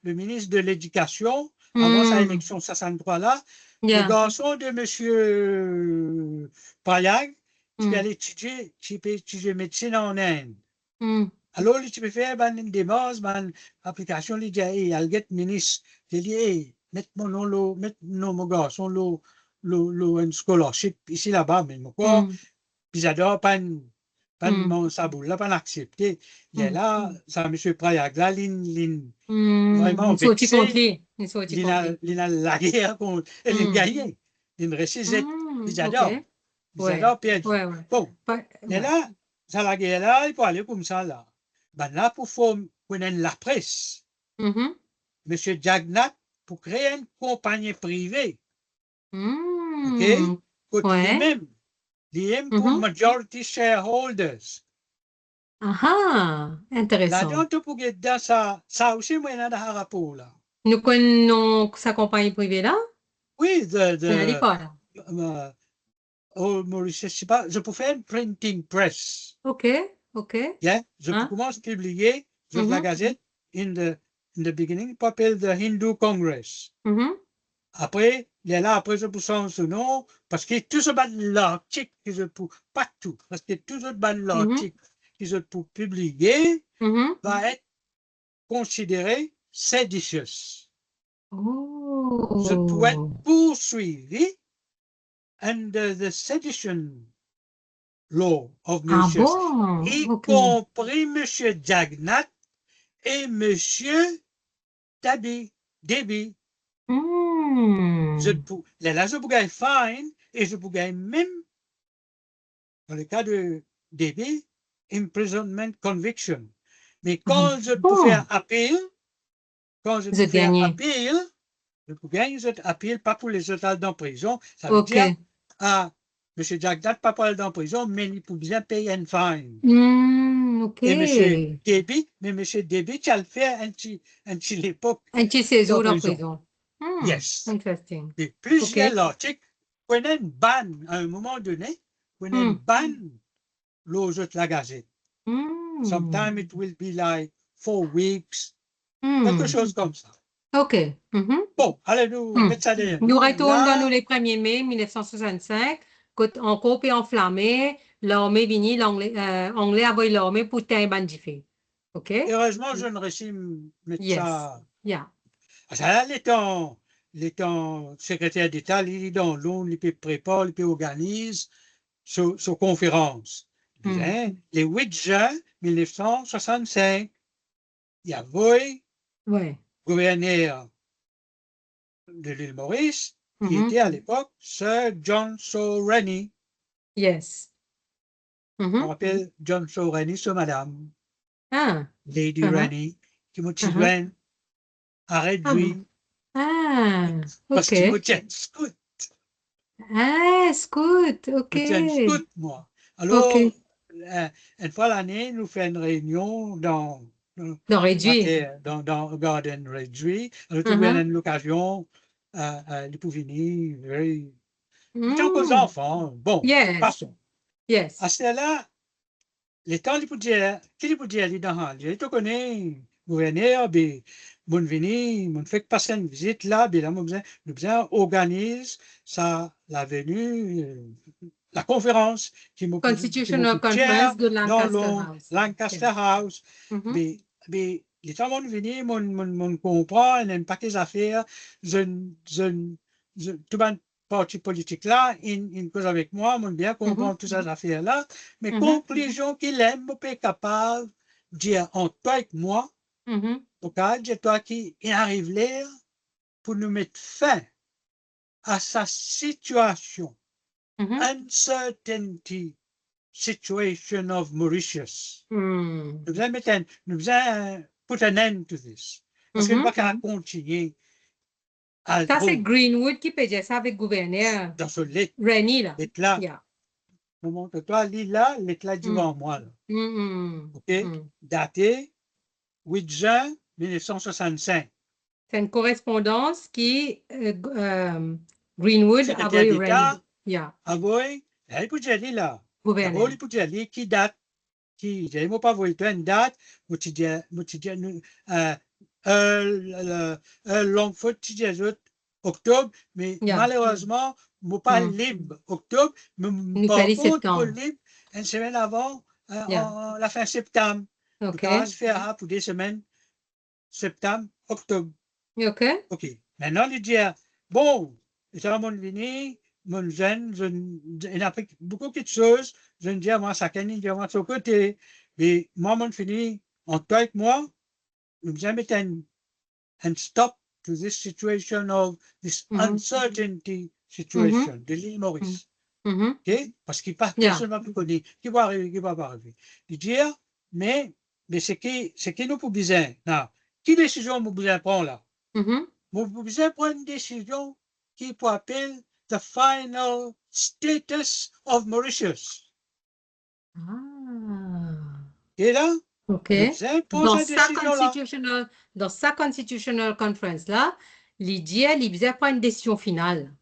le ministre de l'Éducation, avant sa élection 63 là, le Yeah. garçon de M. Prayag, qui peut Mm. aller étudier, qui peut étudier médecine en Inde. Mm. Alors, tu peux faire une démarche, une application, il dit, hey, I'll get ministre. Il dit, hey, mettre mon nom, mettre mon garçon, une scholarship ici là-bas, mais quoi, Mm. puis j'adore pas Mm. mon saboul là, pas accepté. Il est Mm. là, ça, M. Prayag, là, vraiment Une sortie contre vexé, lui. Une sortie contre lui. il a la guerre contre, il a Mm. gagné. Il réussit, OK. ils Ouais. adorent perdu. Ouais, ouais. Bon, mais Ouais. là, ça la guerre là, il peut aller comme ça là. Ben là, pour former la presse, Mhm. M. Jagnat, pour créer une compagnie privée, OK? Mm. Côté Ouais. lui-même, lui-même pour Mhm. majority shareholders. Aha. Là-dedans, Intéressant. tu peux get dans ça aussi, moi, il y a un rapport là. Nous connaissons sa compagnie privée là? Oui, C'est un pas là. euh, oh, Maurice, je sais pas, je peux faire une printing press. OK. OK. Yeah? Je peux Hein? commencer à publier sur la Mhm. gazette in the beginning, pas appelle the Hindu Congress. Mhm. Après, il est là, après, je peux changer ce nom, parce que tout ce bas de l'article que je peux, pas tout, parce que tout ce bas de Mhm. l'article que je peux publier Mhm. va être considéré séditieux. Je peux être Oh. poursuivi under the sedition law of Ah Mauritius, bon? y OK. compris M. Jagnat et M. Déby. Hmm. Là, je peux gagner fine et je peux gagner même, dans le cas de Déby, imprisonment conviction. Mais Ah quand je peux bon? faire appel, Vous êtes gagné. je peux gagner cet appel, pas pour les autres dans prison. Ça veut dire, OK. M. Jagnat, pas pour aller dans prison, mais il peut bien payer une fine. OK. Et M. Déby, tu as le fait un petit l'époque Un petit dans séjour en prison. prison. Hmm. Yes. Interesting. Et OK. plusieurs articles, qu'on a une banne à un moment donné, qu'on a une Hmm. banne l'aux de la gazette. Hmm. Sometimes it will be like 4 weeks, quelque Hmm. chose comme ça. OK. Mhm. Bon, allez, nous Hmm. mettons ça derrière Nous nous. retournons dans nous Là, les 1er mai 1965, quand on coupe et enflammé, l'armée vini, l'anglais a envoyé l'armée pour teindre bandifé. OK? heureusement, je ne réussis à mettre Yes. ça. Yeah. Ça, l'étant secrétaire d'État, il est dans l'ONU, il peut préparer, il peut organiser sa conférence. Hmm. Le 8 juin 1965, il y avait Ouais. le gouverneur de l'île Maurice, qui Mhm. était à l'époque Sir John Sorenny. Yes. On Mhm. rappelle John Sorenny, c'est madame, Ah. Lady Uh-huh. Rennie, qui m'a Uh-huh. a Ah. réduit, Ah. parce OK. qu'il me tient scout, Ah, scout. OK. me tient scout, moi. Alors, OK. une fois l'année, nous faisons une réunion dans Non, la réduit. terre, dans Garden Registry. Alors, tu vois Uh-huh. une occasion, de pour venir, il était encore Hmm. enfant. Bon, Yes. passons. À Yes. ce là, les temps, qui peut dire, dans il te connaît, gouverneur, ben, mon vini, mon fait passer une visite là, ben là, nous besoin organise la venue, la conférence qui Constitutional m'occupe chair Conference de dans Lancaster le House. Lancaster Yes. House. Mhm. Ben, les temps, mon vini, mon comprend, il y a un paquet d'affaires, tout le parti politique là, il cause avec moi, mon bien Mhm. comprendre toutes ces affaires-là, mais Mhm. conclusion qu'il aime, on peut capable de dire entre toi et moi, Mhm. donc, c'est toi qui arrive l'air pour nous mettre fin à sa situation, Mhm. uncertainty situation of Mauritius. Hmm. Nous allons put an end to this. Parce qu'il ne Mhm. va pas continuer à Ça, c'est trop Greenwood qui peut dire ça avec gouverneur dans ce lit. Rennie, là. Là, Yeah. montre-toi, lit là, là Hmm. devant moi. Là. Hmm. OK? Hmm. Daté 8 juin 1965. C'est une correspondance qui Greenwood Secrétaire avec Rennie. d'État, Yeah. Avoy, il peut dire là. D'abord, Gouverneur. il peut dire qui date, qui, j'ai pas voulu une date, moi, tu dis, Longford, tu dis octobre, mais Yeah. malheureusement, je pas Mm. libre octobre, mais Nous par fallait contre, je septembre. libre une semaine avant, Yeah. en la fin septembre. Le OK. cas faire pour des semaines, septembre, octobre. OK. OK. Maintenant, il dit, bon, ça mon venu, mon jeune, il a pris beaucoup de choses. Je me dis, moi, ça can dire, moi, de son côté. Mais moi, mon fini, en toi avec moi, nous jamais mettre un stop to this situation of this Mhm. uncertainty Mhm. situation de l'île Mhm. Maurice. Mhm. OK? Parce qu'il pas, Yeah. personne ne va plus connaître. Qui va arriver, qui va pas arriver. Il dit, mais c'est qui nous pour besoin? Non. Qui décision nous besoin prendre là? Mhm. Vous pouvez prendre une décision qui peut appeler the final status of Mauritius. Ah. Et là, OK. le président prend Dans cette sa décision-là. constitutional, dans sa constitutional conference là, Lydia, il faisait pas une décision finale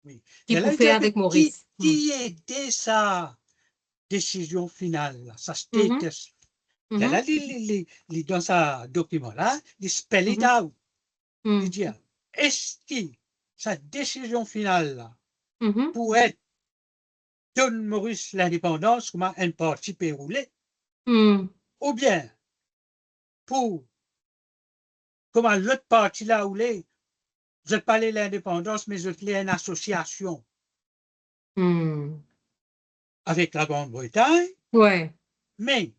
Oui. qu'il Et là, peut il dit, faire mais avec Maurice. qui était sa décision finale, là, sa Mhm. status? Et là, Mhm. dans ce document-là, il spell it Mhm. out. Il Mhm. dit, est-ce que sa décision finale là, Mhm. pour être donne Maurice l'indépendance, comment un parti peut rouler, Mhm. ou bien pour comment l'autre parti là où les, je parlais de l'indépendance, mais je voulais une association Mhm. avec la Grande-Bretagne, Ouais. mais,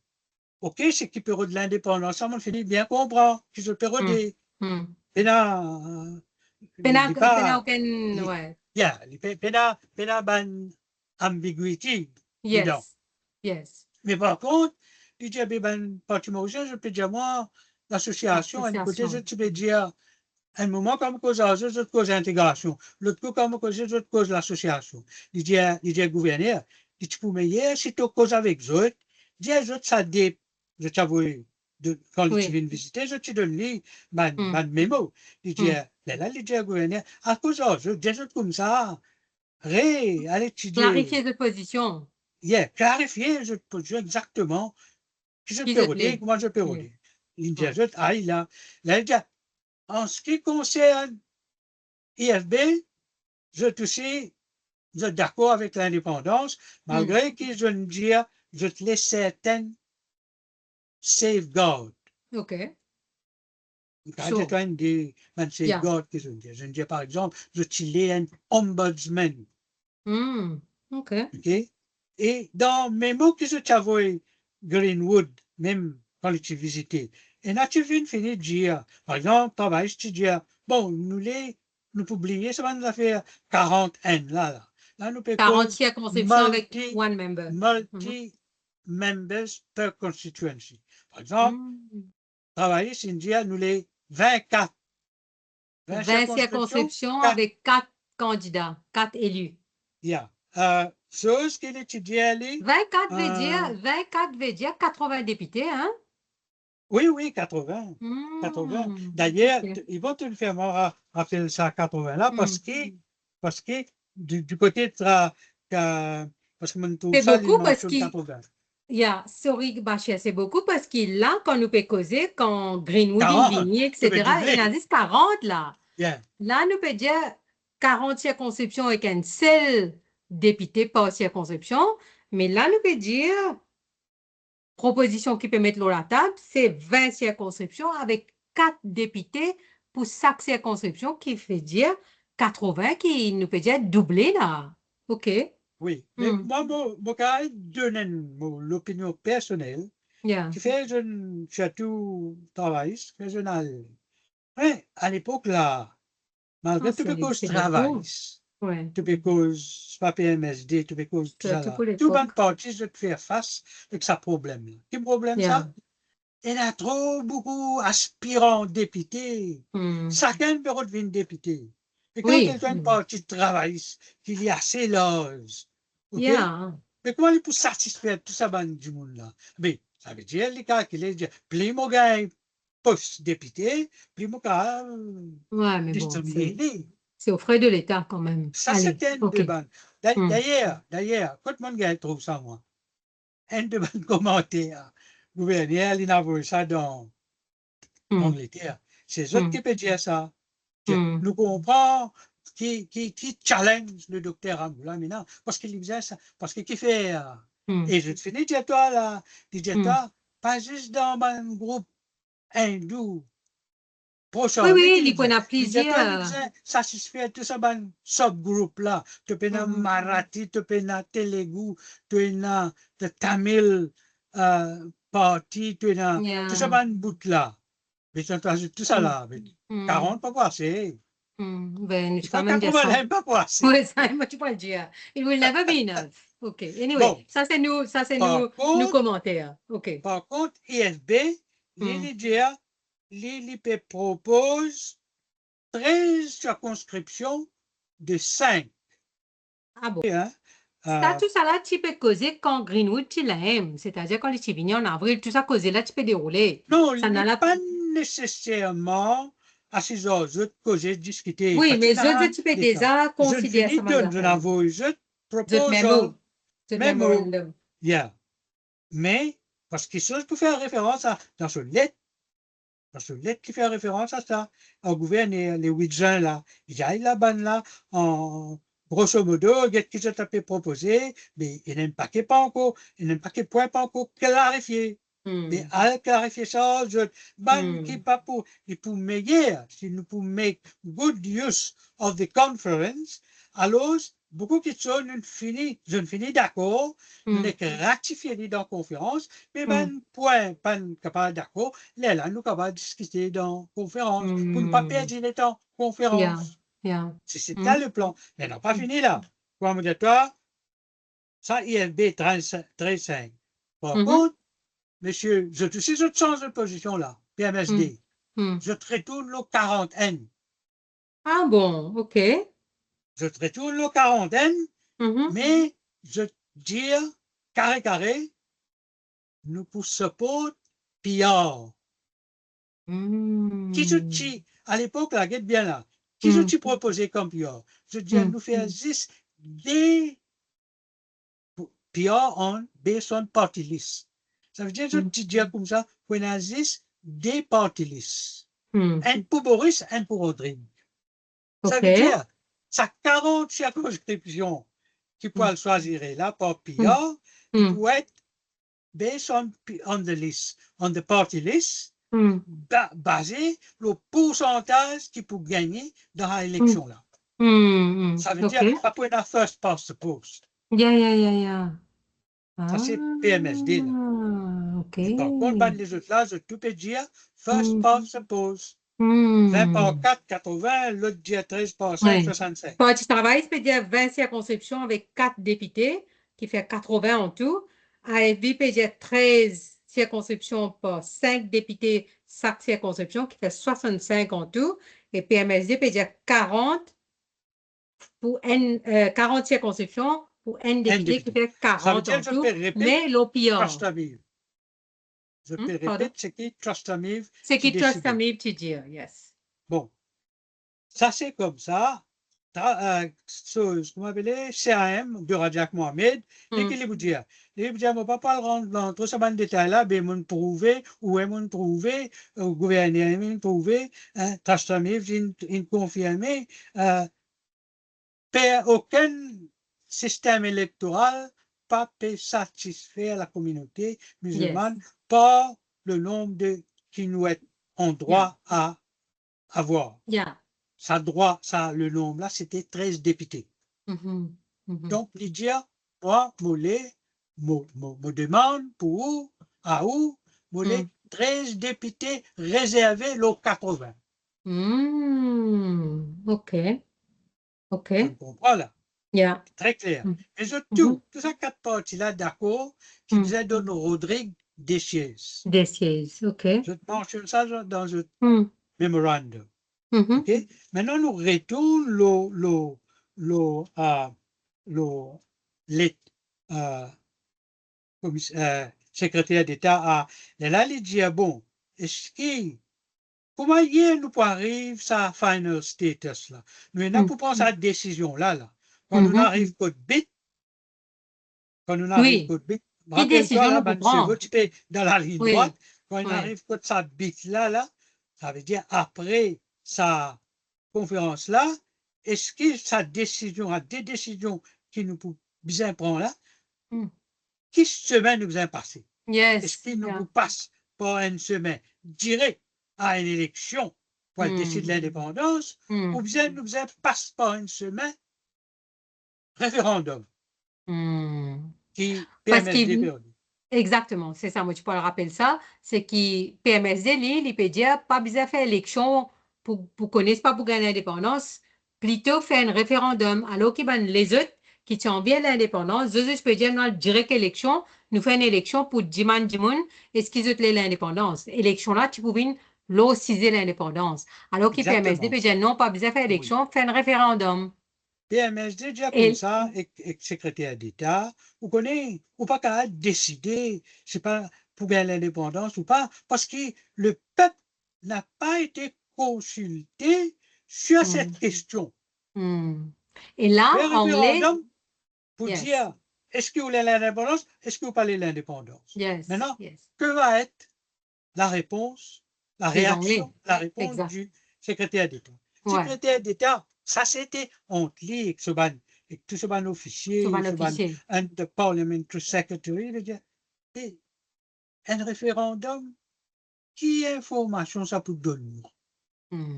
ok, c'est qui peut de l'indépendance, ça m'a fini bien comprendre, que je peux Mhm. des, Mhm. et là, Pena pas, aucun, ouais. yeah, ban ambiguïté dedans. Yes. Yes. Mais par contre, il dit, ben, parti mauricien, je peux dire, moi, l'association, à un côté, je Association. peux dire, un moment comme cause je cause l'intégration. L'autre coup, comme cause je cause l'association. Il dit, gouverneur, il dit, pour meilleur, si tu causes avec eux, dis, les autres, ça dé, je t'avoue, quand tu Oui. viens visiter, je te donne les, Mhm. mémo. Il dit, Mhm. là, il dit, gouverneur, à cause de eux, des autres comme ça, allez étudier, Clarifier de position. yeah, clarifier, je peux dire exactement, qui je Qui peux se redire, plaît. comment je peux Oui. redire. Il dit, Ouais. ah, là, il dit, en ce qui concerne IFB, je suis d'accord avec l'indépendance, Mhm. malgré que je ne dis, je te laisse certaines safeguards. OK. Quand je Sure. train de Yeah. safeguards que je ne dis, par exemple, je te laisse un ombudsman. Mhm. OK. Okay? Et dans mes mots que je t'avoue, Greenwood, même quand tu visitais, et là tu viens de finir de dire, par exemple, travail, tu dis, bon, nous publier, ça va nous faire 40 N, là. Là, nous peut 40 cause circonscriptions avec multi, one member. Mhm. multi members per constituency. Par exemple, Mhm. travailler, c'est dire, nous les 24, 20 20 circonscriptions, circonscriptions 4, avec 4 candidats, 4 élus. yeah. Chose qu'il étudie, aller, 24 veut dire 80 députés, hein? oui, oui, 80. 80. D'ailleurs, OK. ils vont te le faire rappeler ça 80 là Hmm. parce que du côté de parce que mon tout C'est ça, il beaucoup parce mentionne qu'il 80. y a, sorry, Bachir, c'est beaucoup parce qu'il là, quand nous peut causer, quand Greenwood, 40, Vigny, tu peux etc., il en doubler. dit 40 là. Bien. Là, nous peut dire 40 circonscriptions avec un seul député par circonscription, mais là, nous peut dire proposition qui peut mettre l'eau à la table, c'est 20 circonscriptions avec 4 députés pour chaque circonscription qui fait dire 80 qui nous peut dire doublé là. OK. Oui. Mais Hmm. moi, mon cas, donne l'opinion personnelle Yeah. qui fait je surtout travail, que je n'ai. Mais à l'époque là, Ah, malgré tout ce que je c'est travaille, beaucoup. Ouais. tubécose, pas PMSD, tubécose, tout ça Surtout là. pour Tout le l'époque. monde parti de faire face avec ce problème-là. Quel problème Yeah. ça? Il y a trop beaucoup aspirants députés. Hmm. Chacun peut devenir député. Et quand Oui. quelqu'un parti travaille, qu'il y a assez l'âge, ok? Yeah. Mais comment il peut satisfaire tout ça du monde là? Mais ça veut dire, les cas qu'il est, plus mon gars poste député, plus mon gars Ouais, mais bon, distribué. c'est aux frais de l'État quand même. Ça, Allez, c'est un OK. débat. Hmm. Quand mon gars trouve ça, moi, un débat commentaire, gouverneur, il a vu ça dans Hmm. l'Angleterre. C'est eux Hmm. qui peuvent dire ça. Hmm. Nous comprenons qui challenge le docteur Amoula maintenant, parce qu'il faisait ça, parce qu'il fait. Hmm. Et je te finis, dis-toi là, Hmm. dis-toi, pas juste dans un groupe hindou, Oui, proche, mais oui, qu'il il y en faisait. a Dis-toi, il plusieurs. faisait satisfaire tout ça, un subgroupe là. Tu peux na Mhm. Marathi, tu peux na Telugu, tu peux na the Tamil party, tu peux na tout ça, Yeah. un bout là. Mais tu entendu tout ça Hmm. là. Hmm. 40 pas passer. Hmm. Ben, je Il quand faut même dire 80 ça. pas passer. Oui, ça, moi, tu peux le dire. It will never be enough. OK. Anyway, Bon, ça, c'est par nous contre, commentaires. OK. IFB, Hmm. l'ILIP propose 13 circonscriptions de 5. Ah bon. Hein? Ça, Euh, tout ça là, tu peux causer quand Greenwood, tu l'aimes. C'est-à-dire quand les Chivigny en avril, tout ça causé là, tu peux dérouler. non, Ça il n'a n'est la... pas nécessairement à ces autres que j'ai discuté. Oui, mais je, Fatina, tu peux l'État. déjà Je ne considérer ça finis mal de, je affaire. n'avoue, je Zut propose memo. Zut même mot. memorandum. Yeah. Mais, parce que ça, je peux faire référence à, dans ce lettre, qui fait référence à ça, au gouvernement, les 8 juin là, il y a là-bas là, en grosso modo, qu'est-ce qu'ils ont tapé proposé, mais il n'aime pas qu'il pas encore, il n'aime pas qu'il point pas encore clarifié. Mais Hmm. à clarifier ça, je, ban qui Hmm. pas pour, et pour meilleur, si nous pouvons make good use of the conference, alors, beaucoup de choses, je ne finis d'accord, nous Hmm. n'est que ratifié dans la conférence, mais Hmm. ben, point, pas capable d'accord, là, nous capables de discuter dans la conférence, pour ne pas Hmm. perdre le temps, Yeah. conférence. Yeah. C'est Hmm. là le plan. Mais non, pas fini là. Comme dire toi, ça, IFB 35. Par Mhm. contre, monsieur, si je change de position là, Hmm. PMSD, Hmm. je retourne le 40N. Ah bon, OK. Je retourne le 40N, Mhm. mais je dis carré, nous pour support PR. Qui Hmm. je à l'époque, la guette bien là, qui Hmm. je proposé comme PR? Je dis à Hmm. nous faire juste des PR on based on party list. Ça veut dire, je Hmm. te dis comme ça, qu'on a juste des party lists. Hmm. Un pour Boris, un pour Rodrigue. Ça veut OK. dire, ça 40 circonscriptions qui Hmm. peuvent choisir là par Hmm. PR, il Hmm. peut être based on the list, on the party list, Hmm. basé le pourcentage qui peut gagner dans Hmm. l'élection là. Hmm. Ça veut dire, OK. pas pour la first past the post. Yeah, yeah, yeah, yeah. Ça, Ah, c'est PMSD là. Et par contre, OK. les autres là, je tout peux dire, first Hmm. past the post. 20 par Hmm. 4, 80, l'autre dit 13 par 5, Ouais. 65. Parti travail, ça veut dire 20 circonscriptions avec 4 députés, qui fait 80 en tout. AFB peut dire 13 circonscriptions par 5 députés, chaque circonscription, qui fait 65 en tout. Et PMSD peut dire 40 pour N, 40 circonscriptions pour N Un députés, qui député. fait Ça veut 40 dire, en je peux tout. répéter, Mais l'OPR, trust Aviv. Je peux pardon, répéter ce qui trust Aviv c'est qui qui trust décide. me to dire, yes. Bon, ça c'est comme ça. Comment appelez CAM de Rajak Mohamed, et Hmm. qu'il vous dire. Il vous dire, on ne va pas rentrer dans tout ce détail là, mais on prouver, ou on prouver, au gouvernement, on prouver, trust Aviv, il confirmer, aucun système électoral pas peut satisfaire la communauté Yes. musulmane par le nombre de qui nous ont Yeah. droit à avoir. Yeah. Le nombre là, c'était 13 députés. Mhm. Mhm. Donc, Lydia, moi, me demande pour à où, Hmm. 13 députés réservés aux 80. Hmm. OK. Tu OK. me comprends là? Yeah. Très clair. Mm. Et je Mhm. tout ça quatre parties-là d'accord, qui Mm. nous donné Rodrigue des sièges. Des sièges. OK. Je te mentionne ça dans le Mm. memorandum. Mhm. OK? Maintenant, nous retournons le, les, euh, secrétaire d'État à là, il dit, bon, est-ce que, comment hier nous arrive à final status là? Nous, Mm. pour prendre cette décision là. Quand nous Mhm. arrive code bit, quand on arrive Oui. côte bit, Quelle rappelle-toi décision là, nous pouvons ben, c'est prendre? tu dans la ligne Oui. droite, quand on Oui. arrive côte ça bit là, Ça veut dire, après sa conférence-là, est-ce que sa décision, a des décisions qui nous bien prendre là, Mm. quelle semaine nous bien passé? Est-ce Yes. qu'il nous Yeah. passe par une semaine directe à une élection pour décider de l'indépendance, Mm. ou bien nous passe par une semaine référendum Mm. qui Parce PMSD qu'il perdu? Exactement, c'est ça, moi tu peux le rappeler ça, c'est que PMSD, lui, il peut dire, pas besoin de faire élection pour connaître, pas pour gagner l'indépendance, plutôt faire un référendum, alors que ben, les autres qui ont bien l'indépendance, eux, je peux dire, non, direct élection, nous faisons une élection pour demander du monde, est-ce qu'ils ont l'indépendance? Élection là, tu pouvais l'ossiser l'indépendance. Alors que PMSD Exactement. peut dire, non, pas besoin de faire Oui. élection, faire un référendum. PMSD, déjà comme Et, ça, et secrétaire d'État, vous connaissez, ou pas qu'à décider, c'est pas pour gagner l'indépendance ou pas, parce que le peuple n'a pas été consulté sur hmm, cette question. hmm. Et là, Faire un anglais, référendum pour yes. dire est-ce que vous voulez l'indépendance, est-ce que vous parlez de l'indépendance. Yes, Maintenant, yes. que va être la réponse, la Des Anglais. réaction, la réponse Exact. du secrétaire d'État? Ouais. Secrétaire d'État, ça c'était entre lui et tout ce ban Sur officier, un ce ban officier. and the parliamentary secretary, il dit, et un référendum, qui information ça peut donner,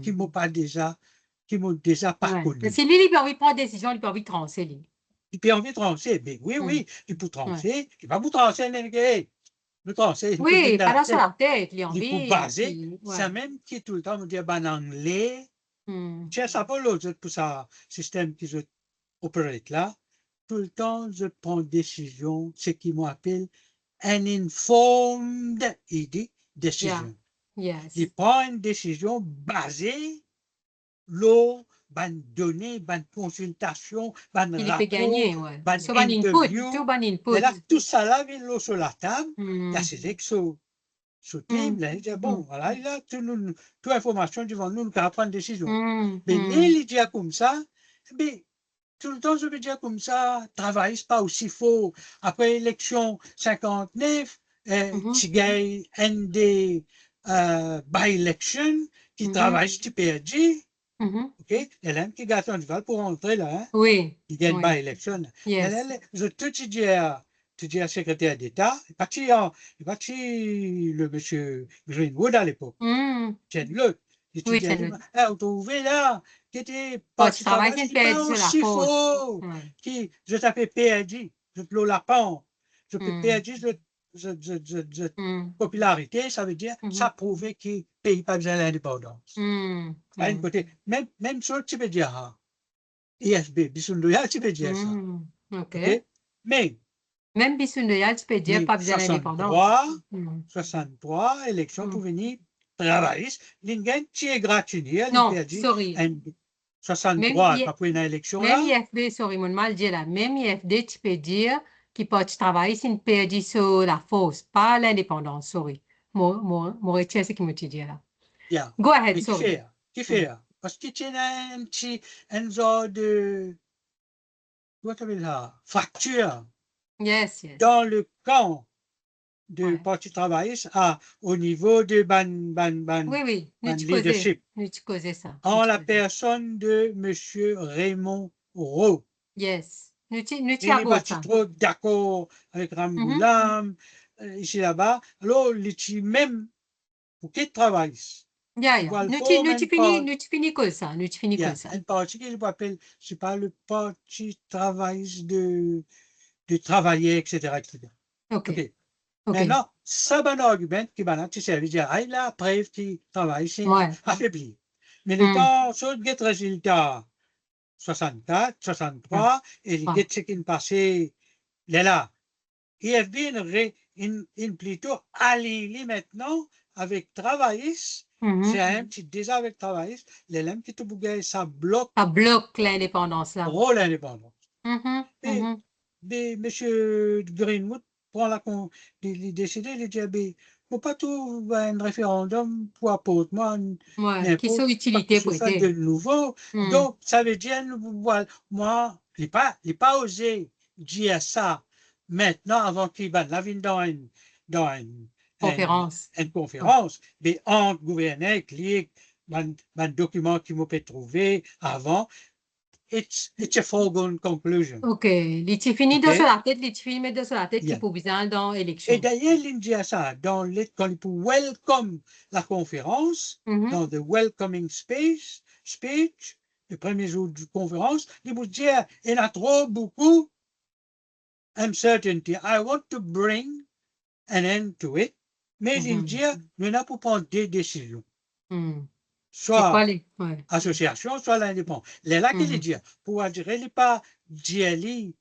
qui Hmm. m'ont pas déjà, qui m'ont déjà pas Ouais. connu. Si lui, il peut envie de prendre une décision, il peut envie de trancher, lui. Il peut envie de trancher, ben oui, Hmm. oui, il peut Ouais. trancher, il va vous trancher, le trancher, il peut venir Oui, dans pas la dans sur tête, la tête, il a il peut envie. baser, Ouais. ça même qui tout le temps me dit, ben anglais, Hmm. tiens, ça pas l'autre, pour ça, système qui je opère là, tout le temps, je prends décision, ce qui m'appelle an informed Yeah. decision. Il Yes. prend une décision basée sur ban données, ban consultation, ban Il peut rapport, gagner, ouais. ban Sur un input, tout interview. bon Et input. là, tout ça là, il est sur la table. Il y a Hmm. ces exos Hmm. sautés. Là, il dit, Hmm. bon, voilà, il a toute information devant nous, nous pouvons prendre une décision. Hmm. Mais Hmm. il dit comme ça, mais tout le temps, je veux dire comme ça, travaille pas aussi fort. Après l'élection 59, Mhm. tu gagnes un des by-election qui Mhm. travaille, tu perds. Mhm. OK? Hélène qui gâte un cheval pour rentrer là, hein? Oui. Il gagne Oui. by election. Yes. Elle, je te dis à secrétaire d'État, il parti le monsieur Greenwood à l'époque. Hmm. Tiens, le, il te Oui, dit, tiens, le. ah, on trouvé là, qui était Bon, tu parti travailles, travail, c'est une qui pas perte sur la aussi force. faux, Ouais. qui, je t'appelle PRD, je te la lapin, je peux Hmm. PRD, Hmm. popularité, ça veut dire, Mhm. ça prouvait qu'il paye pas bien l'indépendance. Hmm. À un Hmm. côté, même chose, tu peux dire, ah, IFB, Bissundoya, tu peux dire ça. Hmm. OK. OK? Mais, Même Bissoundoya, tu peux dire mais pas besoin d'indépendance. 63, Hmm. 63, élection Hmm. pour venir travailler, l'ingen, tu es gratuit, il Non, perd sorry. un Même, 63, après une élection même là, IFD, sorry, mon mal dit là. Même IFD, tu peux dire qu'il peut travailler c'est une perdue sur la force, pas l'indépendance, sorry. Moi, retiens ce qu'il me dit là. yeah. Go ahead, Mais qui sorry. fait? Qui Hmm. fait? Parce que tu as un petit, un genre de, comment tu appelles ça? Fracture Yes, yes. dans le camp du Ouais. Parti travailliste au niveau de Oui, oui. ban Nous tu causais. leadership, Nous tu causais ça. Nous en tu la causais. personne de Monsieur Raymond Rowe. Yes. Nous tu Il n'est pas approuve ça. trop d'accord avec Mhm. Ramboulam, ici là-bas. Alors, il dit même pour qu'il travaille. Yeah, Il yeah. va le former Nous tu finis comme ça. Nous tu finis il y comme a ça. un parti qu'il appelle, c'est pas le parti travail de travailler, etc., etc. OK. OK. OK. Maintenant, ça, c'est un argument qui va te servir, dire, ah, la preuve qui travaille, c'est Ouais. affaibli. Mais le Hmm. temps, sur le résultat, 64, Yeah. 63, et le Ouais. get ce qui est passé, là. IFB, plutôt allié maintenant avec travailliste. C'est Mhm. un petit déjà avec travailliste. Les lames qui te bougeaient, ça bloque Ça bloque l'indépendance là. rôle indépendant. Mhm. Et Mhm. M. Greenwood prend il décide, il dit, il faut pas tout un référendum pour apporter moi Ouais. Qui sont n'importe pas que utilité ce pour soit de aider. nouveau. Hmm. Donc, ça veut dire, voilà, moi, il pas osé dire ça maintenant avant qu'il va la vie dans une Conférence. une conférence, mais entre gouverneurs, clients, un document qui m'a pu trouver avant, it's a foregone conclusion. OK. Les fini OK? dans la tête, les fini mettre dans la tête qui Yeah. pour besoin dans Et l'élection. d'ailleurs, l'India, ça, quand il pour welcome la conférence, Mhm. dans the welcoming speech, le premier jour de conférence, il vous dit, il y a trop beaucoup uncertainty. I want to bring an end to it. Mais l'India, nous n'avons pas prendre des décisions. Mhm. C'est quoi Soit les... Ouais. association, soit l'indépendant. Les là qu'il Mhm. dit, pour dire, il n'est pas dit,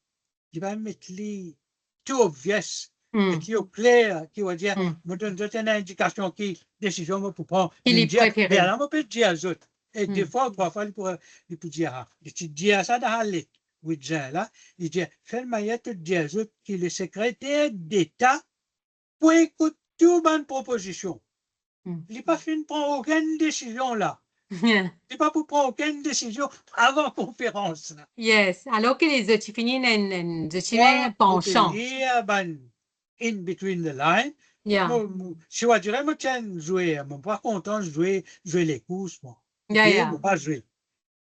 il va mettre les too obvious, et Mhm. qui est clair, qui va dire, Mhm. me donne une indication qui décision pour prendre. Il est L'India, mais préféré. alors, on peut dire aux autres. Et des Mhm. fois, trois fois, il peut dire, il dit ça dans la lettre. Oui, Jean, là, il dit, fais le maillot de dire aux autres que le secrétaire d'État pour écouter toute bonne proposition. Mhm. Il n'a pas fait prendre aucune décision là. Yeah. Il n'est pas pour prendre aucune décision avant la conférence. Là. Yes. Alors que les autres finis un Moi, vous pouvez penchant. lire in between the lines. Yeah. Si on dirait, moi, tiens, jouer, je ne suis pas content de jouer les courses, moi. OK? Yeah, Je yeah. ne pas jouer.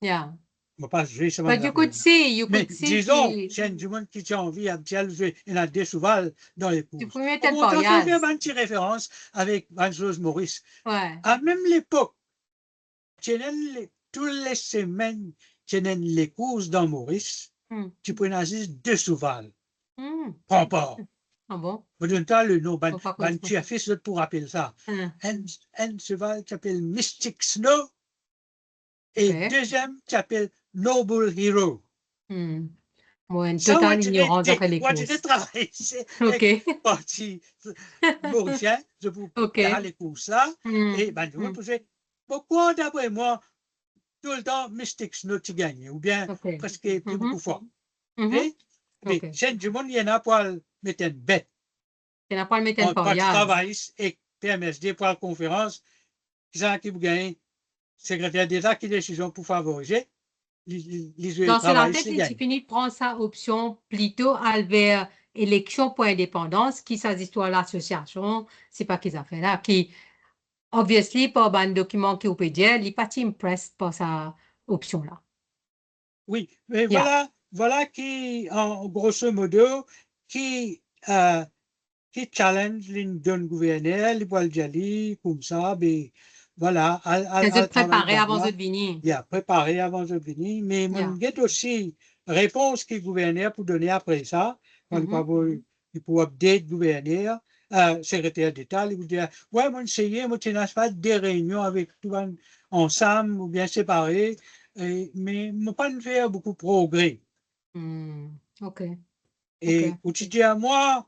Yeah. Je ne pas jouer, ça But m'a you Mais could see disons, qui... c'est du monde qui a envie de jouer, il y en a des souvent dans les Tu courses. peux mettre Au le contraire, je fais pariage. une petite référence avec Anne-Jose Maurice. Ouais. À même l'époque, toutes les semaines, tu les courses dans Maurice, Hmm. tu peux en juste deux souvent. Hmm. Prends pas. Ah bon? Je donne pas le nom, Faut pas qu'on... tu as fait ça pour rappeler ça. Hein. Un cheval qui s'appelle Mystic Snow et OK. deuxième qui s'appelle Noble Hero. Hmm. Moi, une Ça, totale ignorance après les moi, j'ai courses. travaillé OK. avec parti mauricien, je vous OK. faire les courses là, Hmm. et ben, je vous posais, pourquoi d'après moi, tout le temps, Mystic Snow, tu gagnes, ou bien OK. presque plus beaucoup de fois. Mhm. Mais OK. c'est du monde, il y en a pour mettre une bête. Tu n'as pas le mettre un On parti pariage. travailler et PMSD pour la conférence, qui ça qui vous gagne, secrétaire d'État qui décision pour favoriser les Dans cela, travailleurs tête, qui les gagnent. Tiffany prend sa option plutôt vers élection pour indépendance, qui sa histoire l'association, c'est pas qu'ils a fait là, qui, obviously, par un document qui peut dire, il n'est pas impressed par sa option là. Oui, mais Yeah. voilà qui, en grosso modo, qui, euh, qui challenge d'un gouverneur, les poils jali, comme ça, mais voilà, Les autres al travail préparés avant de là, venir. il a préparé avant de venir, mais Yeah. mon get aussi réponse qui gouverneur pour donner après ça, quand il peut update gouverneur, secrétaire d'État, il vous dire, ouais, mon essayé, moi, tu n'as pas des réunions avec tout le monde ensemble ou bien séparés, mais ne pas faire beaucoup de progrès. OK. OK. Et où tu dis à moi,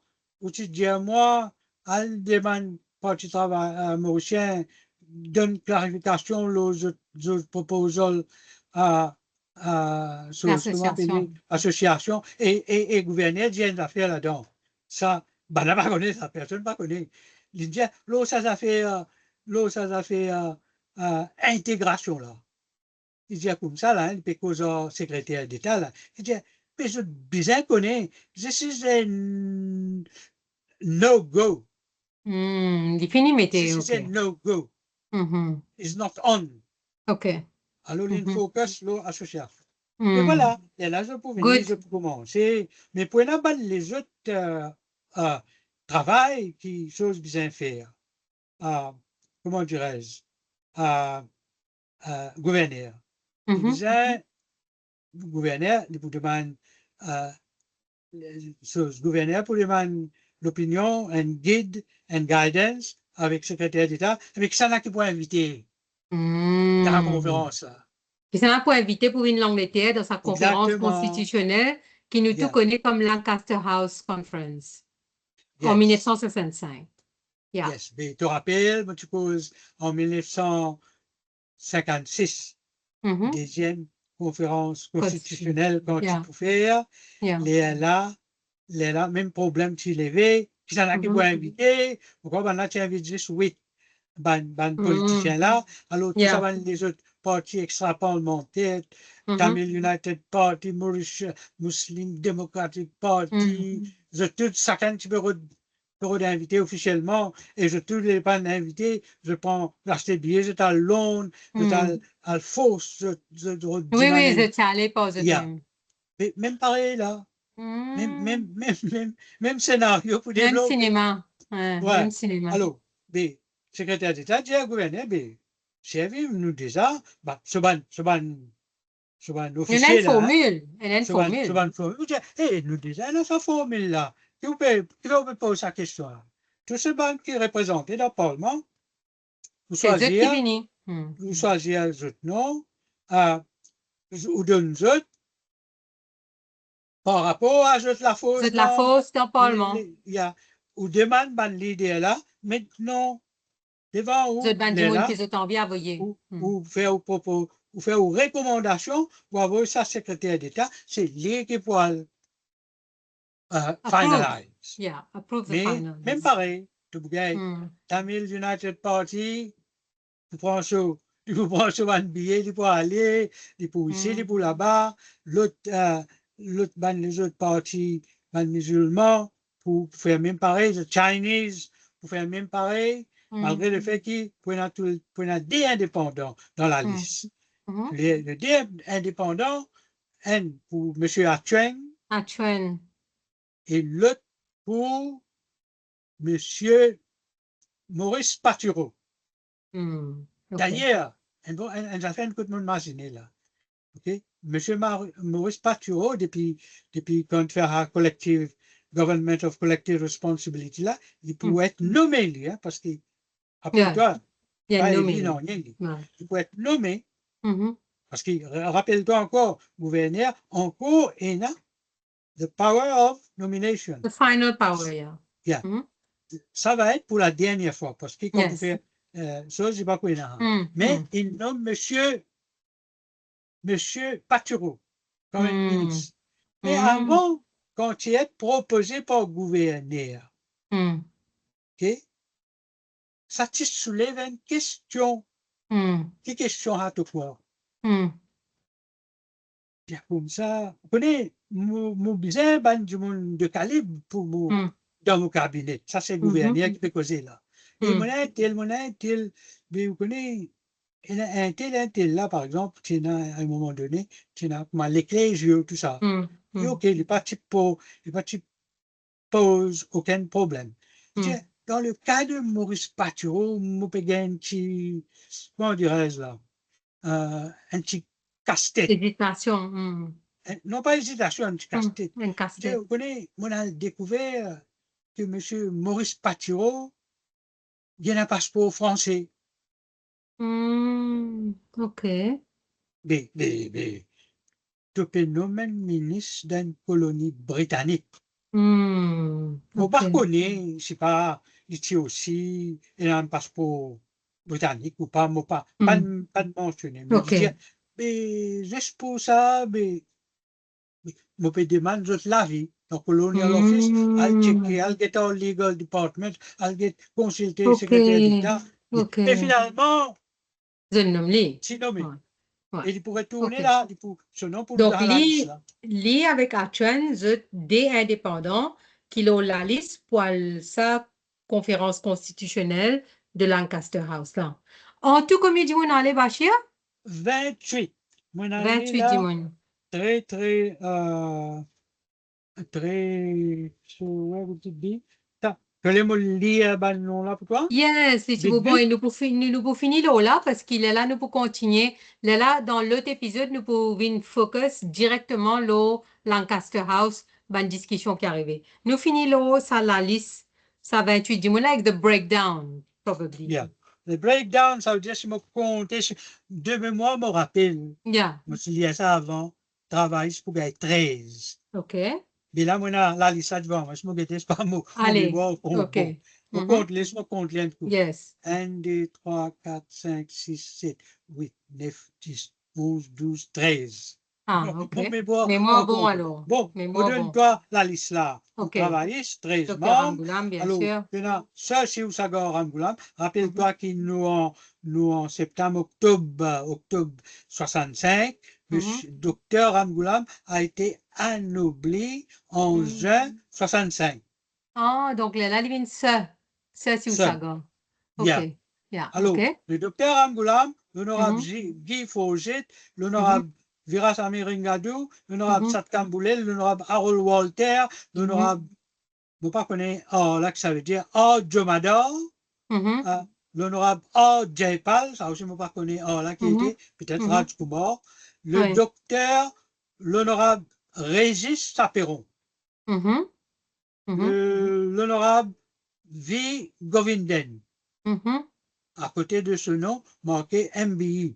elle demande quand tu travailles mauricien, donne clarification aux proposals à comment appeler, L'association. association et gouverneur viennent d'affaires là-dedans. Ça, ben, n'a pas connu ça, personne pas connu. Il dit, l'autre, ça fait intégration là. Il dit comme ça, là, il peut causer au secrétaire d'État, là. Il dit, mais je bien connais, this is a no-go. Il finit, mais This is OK. a no-go. Mhm. It's not on. OK. Alors, il Mhm. focus l'association. Mais Hmm. voilà, et là, je peux venir, Good. je peux commencer. Mais pour les autres travail qui choses bien faire, comment dirais-je, gouverneur. Il Mhm. disait, gouverneur, il vous demande gouverneur pour demander l'opinion, un guide, un guidance avec secrétaire d'État, avec ça là qui pourrait inviter dans la conférence. Là. Puis ça n'a pas invité pour une Angleterre dans sa conférence Exactement. constitutionnelle qui nous tout Yeah. connaît comme Lancaster House Conference en Yes. 1965. Yeah. Yes. Mais tu te rappelles, tu causes en 1956, deuxième conférence constitutionnelle quand Yeah. tu peux faire, Yeah. les là, même problème tu levais, puis ça n'a qui pourrait inviter, pourquoi ben là tu invites juste 8 politiciens là, alors tout ça va les autres partis extra-parlementaires, Tamil United Party, Mauritius Muslim Democratic Party, tout chacun tu peux numéro d'invité officiellement et je tous les pas d'invités, je prends, j'achète des billets, je à Londres, je à Fos, je Oui, dis oui, je tiens à aller pas de yeah. même. Mais même pareil là, Hmm. même scénario pour Même développer. cinéma. Ouais, Ouais. même cinéma. Alors, mais, secrétaire d'État dit au gouverneur, mais, servi nous déjà, bah, ce ban Il y a une officier là, hein, formule. Il y a une ce formule. ban formule, nous déjà, dans sa formule là, qui va poser sa question là. Tout ce ban qui est représenté dans le Parlement, vous C'est eux qui choisir, viennent. vous choisir autres noms, ou donne autres, par rapport à autres la C'est fausse de la dans, fausse dans le Parlement. il y a, ou demande ban l'idée là, maintenant, devant C'est où, de du les monde là, qui ont envie à voyer. ou faire ou faire une recommandation pour avoir sa secrétaire d'État, c'est lui qui pourra Approve. finalize. Yeah, approve the Mais final. même pareil, tu gagnes Tamil United Party, tu prends un billet, tu peux aller, tu peux ici, tu peux là-bas, les autres partis, les musulmans, pour faire même pareil, les Chinese, pour faire même pareil, malgré le fait qu'il y a des indépendants dans la liste. Le deux indépendants, un pour M. Achuen Achuen. et l'autre pour M. Maurice Patureau. Okay. D'ailleurs, un affaire que monde imaginé là. Okay? Monsieur Maurice Patureau, depuis quand il fait la collective, Government of Collective Responsibility là, il pourrait être nommé lui, hein, parce que, Yeah, après-toi, il y a pas nommé. élu, non, rien. Ouais. Il pourrait être nommé, parce que, rappelle-toi encore, gouverneur, encore, il a the power of nomination. The final power, yeah. Yeah. Ça va être pour la dernière fois, parce que quand vous Yes. faites ça, je sais pas quoi il a. Mais il nomme monsieur Patureau comme un ministre. Mais avant, quand il est proposé par le gouverneur, okay, ça te soulève une question. Quelle question à te voir? Bien comme ça, vous connaissez, mon besoin du monde de calibre pour dans mon cabinet. Ça, c'est le gouverneur qui peut causer là. Et mon tel, mais vous connaissez, il y a un tel là, par exemple, tu as, à un moment donné, tu as l'éclair, tout ça. Et OK, il n'est pas pose aucun problème. Dans le cas de Maurice Patureau, mon pégan, comment dirais-je là, un petit casse-tête. Hésitation. Non pas hésitation, un petit casse-tête. Un casse-tête. Vous connaissez, on a découvert que M. Maurice Patureau, il a un passeport français. OK. Mais, tu peux nommer ministre d'une colonie britannique. Mon OK. connaît, je sais pas, ici aussi, il a un passeport britannique ou pas, moi pas de mentionner. Mais je dis, OK. mais juste pour ça, je peux demander l'avis. Donc, Colonial Office, I'll checker, I'll get our legal department, I'll get consulter le secrétaire OK. d'État. OK. Et finalement, Je le nomme lui. c'est nommé. Ouais. Et il pourrait tourner OK. là, ce nom pour Donc, dans la liste là. lui avec Achuen, des indépendants qui ont la liste pour sa conférence constitutionnelle de Lancaster House. Là. En tout, combien de monde allez Bachir? 28. Mon année 28 du là, monde. très, ouais, vous dites bien. Que les mots lire, ben non là pour toi? Yes, si vous bon, Vite. et nous pour finir là, parce qu'il est là, nous pour continuer. Là, dans l'autre épisode, nous pouvons focus directement là, Lancaster House, dans discussion qui est arrivée. Nous finissons là, ça la liste, ça 28 du monde, like the breakdown, probably. Yeah. Le breakdown, ça veut dire si je compte, de mémoire, me rappelle. Yeah. Je me suis dit ça avant, travail, c'est pour gagner 13. OK. Mais là, on a la liste devant moi, je me mettais pas mon Allez. mémoire. OK. On compte, laisse-moi compter un coup. Yes. 1, 2, 3, 4, 5, 6, 7, 8, 9, 10, 11, 12, 13. Ah, OK. Mon mémoire, Mémoire bon alors. Bon, on Mémoire donne bon. toi la liste là. Vous OK. travaillez, 13 Docteur membres. Amboulam, bien Alors, sûr. ça, c'est Oussaga Ramboulam. Rappelle-toi qu'il nous en septembre, octobre 65, Monsieur Docteur Ramboulam a été anobli en juin 65. Ah, donc là, il vient ça, si Seul. Usaga. OK. Yeah. Yeah, OK. Alors, le docteur Amgoulam, l'honorable Mhm, Guy Fawcett, mhm, l'honorable Virasamy Ringadou, l'honorable mhm, Satkam Boulel, l'honorable Harold Walter, mhm, l'honorable, je ne sais pas connaître, oh, là que ça veut dire, oh, Jomador, mhm, l'honorable oh, Jaipal, ça aussi, je ne sais pas connaître, oh, là qui mhm, était, peut-être mhm. Raj Kumar, le Oui. docteur, l'honorable Régis Saperon, Mhm, mhm, l'honorable V. Govinden, mhm. à côté de ce nom, marqué MBI.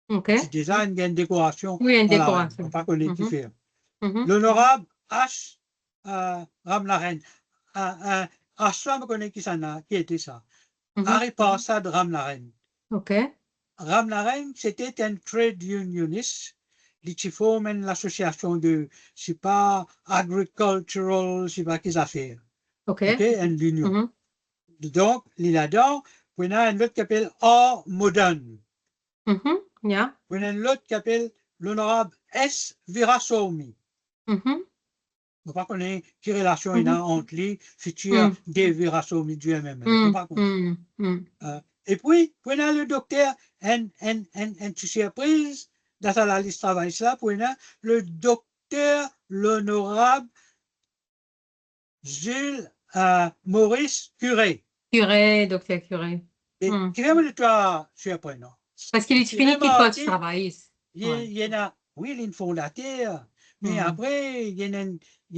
C'est OK. déjà une décoration Oui, une en la reine. On ne décoration. pas connaître qui Mhm, fait. mhm, L'honorable H. Ramnaren. H. me connaît qui ça n'a, qui était ça. mhm. Harry Parsad Ramnaren. OK. Ramnaren, c'était un trade unionist. Il forme l'association de, je sais pas, agricultural, je sais pas quelles affaires. OK, OK. une union. Mhm, Donc, il y a là-dedans, on a un autre qui s'appelle A. Modern. mhm. Yeah. On a un autre qui s'appelle l'honorable S. Viraswamy. Mhm, Je ne sais pas connaître quelle relation il y mhm, a entre les futurs mhm, des Viraswamy du MML. Je ne sais mhm, pas connaître. mhm, mhm. Et puis, on a le docteur, une surprise, dans la liste de travail, là, on a le docteur, l'honorable Jules Maurice Curé. Curé, docteur Curé. Et Mhm. qui vient de toi surprenant. Parce qu'il est Tu fini qu'il peut remarques, travailler. Ouais. il y en a, oui, il est fondateur, mais Mhm. après, il y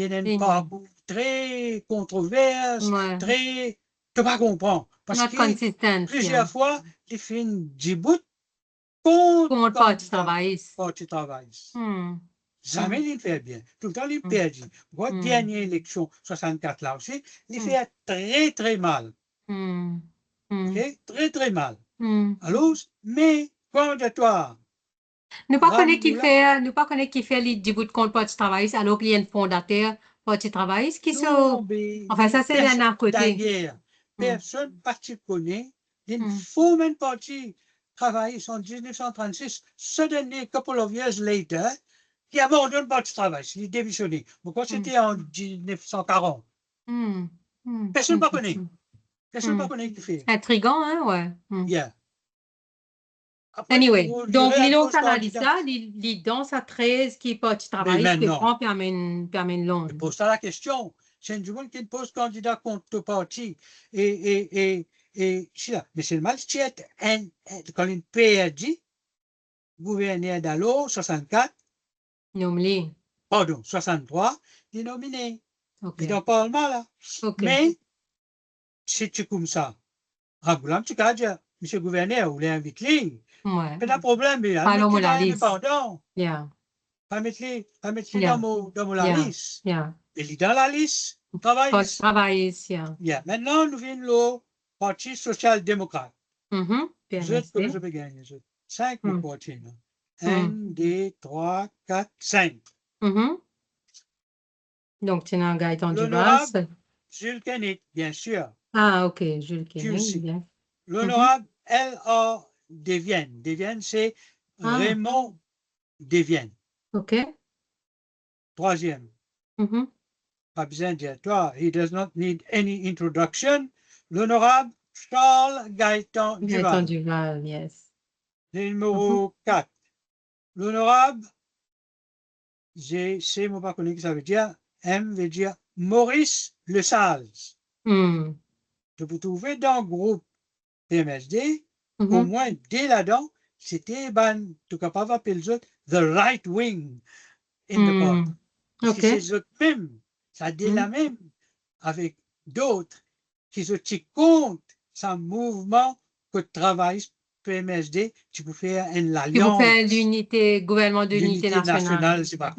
en a un Ligne. parcours très controverse, Ouais. très, tu vas comprendre. Parce Not que consistent, yeah. plusieurs fois, il fait une djibout contre Comment pas candidat travailler? quand tu travailles. Hmm. Jamais Hmm. il fait bien. Tout le temps, il Hmm. perd. Votre Hmm. dernière élection, 64 là aussi, il Hmm. fait très, très mal. Hmm. Hmm. OK? Très, très mal. Hmm. Alors, mais, quand de toi, Ramgoula, Nous pas connaître qui fait les débouts de compte parti travail, alors qu'il y a un fondateur parti travail, qui sont, non, enfin, ça, c'est d'un personne, autre côté. d'ailleurs, Hmm. personne parti connaît, il Hmm. faut même parti travailler en 1936, suddenly, couple of years later, qui abandonne le parti travail, il est démissionné. Pourquoi Hmm. c'était en 1940? Hmm. Hmm. Personne ne connaît. Intéressant. Personne Hmm. ne connaît qui fait. Intriguant, hein, ouais. Hmm. Yeah. Après, Anyway, pour donc, virer un l'îlot poste canalise candidat. ça, l'île à 13 qui peut Mais travailler, qui maintenant, prend, puis amène je long. pose ça la question. C'est du monde qui pose candidat contre le parti. Mais c'est le mal, quand il PRD, gouverneur d'Allo, 64, Nommé. pardon, 63, il est nominé. OK. Il est dans le Parlement, là. OK. Mais, si tu comme ça, Ragoulam, tu peux dire, monsieur le gouverneur, vous l'invitez. Ouais. Pas de problème, mais Parlons de admettez la dans liste. indépendant. Yeah. Pas mettre Yeah. dans la Yeah. liste. Yeah. Il est dans la liste, travail. Parti travail, yeah. Yeah. Maintenant, nous venons le Parti social-démocrate. Comment je PMSD. peux gagner? 5 pour Hmm. parti. Hmm. 1, 2, 3, 4, 5. Mhm. Donc, tu as Gaëtan Duval. L'honorable Jules Kennedy, bien sûr. Ah, OK. Jules Tu le Kennedy, sais. bien. Mhm. L'honorable L.A. Devienne. Devienne, c'est Ah, Raymond Devienne. OK. Troisième. Mhm. Pas besoin de dire toi. He does not need any introduction. L'honorable Charles Gaëtan Gaëtan Duval. Duval, yes. Mhm. Numéro 4. L'honorable, c'est, moi pas connu que ça veut dire, M veut dire Maurice Le Sage. Hmm. Je peux trouver dans le groupe PMSD, au Mhm. moins dès là-dedans, c'était, ben, tout capable d'appeler les autres, the right wing in the Hmm. party. Parce que OK. c'est eux mêmes, ça dit Hmm. la même, avec d'autres, qui se tiennent compte, c'est un mouvement que travaille PMSD, tu peux faire une Qui vous fait alliance, l'unité, gouvernement d'unité l'unité nationale. nationale, je sais pas OK.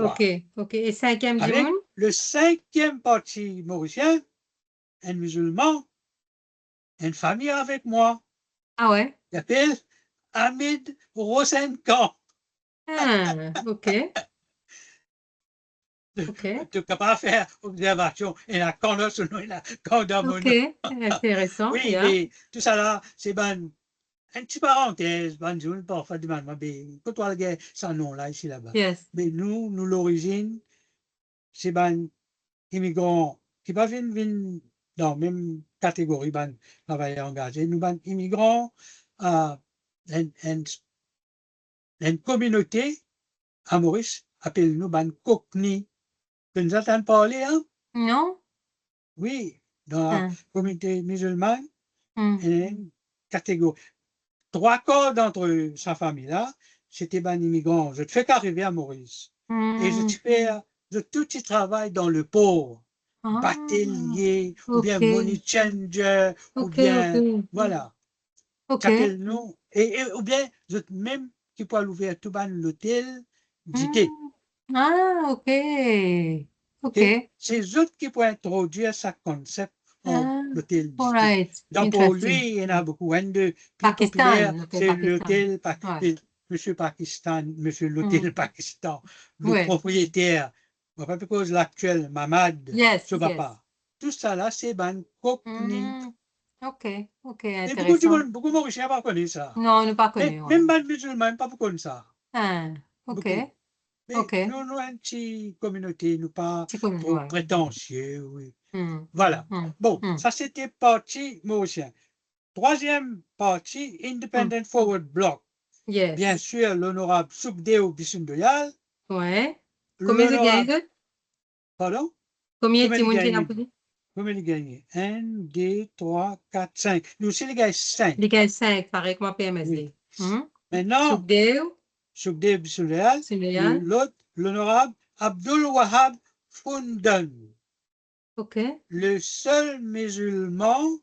quoi. OK. Et cinquième du Avec monde? le cinquième parti mauricien, un musulman, une famille avec moi, Ah ouais? qui s'appelle Hamid Rosenkamp. Ah, OK. Tu OK. n'es pas faire observation et la connaît ce nom, la OK. condamne. Intéressant, Oui, yeah. mais tout ça là, c'est ben, une petite parenthèse, ben, je ne pas faire de mal, mais quand on regarde ce nom là, ici là-bas. Yes. Mais nous, l'origine, c'est ben, immigrants qui va venir dans la même catégorie, ban travailleurs engagés, nous, ban immigrants, une communauté à Maurice, appelle nous ban Cockney. Tu nous entends parler, hein? Non? Oui, dans la Hein, communauté musulmane, hum, il y a une catégorie. 3 quarts d'entre sa famille-là, c'était ban immigrants. Je te fais qu'arriver à Maurice. Et je te hum. fais de tout ce travail dans le port. Ah, Batelier, ou bien money ok, changer, ou ok, ok, bien, voilà. ok. T'appelles nous, ou bien, même, tu peux l'ouvrir tout ban l'hôtel, d'ité. Hum. Ah, ok, ok. C'est eux qui peuvent introduire ce concept en Ah, l'hôtel all d'ité. right, Donc, pour interesting. lui, il y en a beaucoup. Un de plus populaire, Pakistan, l'hôtel c'est Pakistan. l'hôtel, Ouais. Monsieur Pakistan, Monsieur Hum. l'hôtel Pakistan, le Ouais. propriétaire, pas cause l'actuel, Mamad, Yes, ce yes. papa. Tout ça là, c'est ban Cockney. Hmm. Ok, ok, Et intéressant. beaucoup de Mauriciens ne connaissent ça. Non, on n'est pas connu, ouais. Même ban musulmans, pas beaucoup ça. Ah, ok, Beaucoup. Mais ok. nous, une petite communauté, nous pas Tu connais, trop ouais. prétentieux, oui. Hmm, Voilà. hmm, Bon, hmm, ça c'était partie mauricien. Troisième partie, hmm. Independent Forward Bloc. Bien Yes. sûr, l'honorable Soukdeo Bissundoyal, Ouais. Combien de l'honorable, gagnent? pardon, Combien de combien il monde qui a gagne? posé? Combien il gagne? 1, 2, 3, 4, 5. Nous aussi, les gars, 5. Les gagnent 5, pareil que moi, Oui. PMSD. Hmm? Maintenant, Soukdeo, Soukdeo Bissundoyal, Sénégal. l'autre, l'honorable Abdul Wahab Foundan, Ok. le seul musulman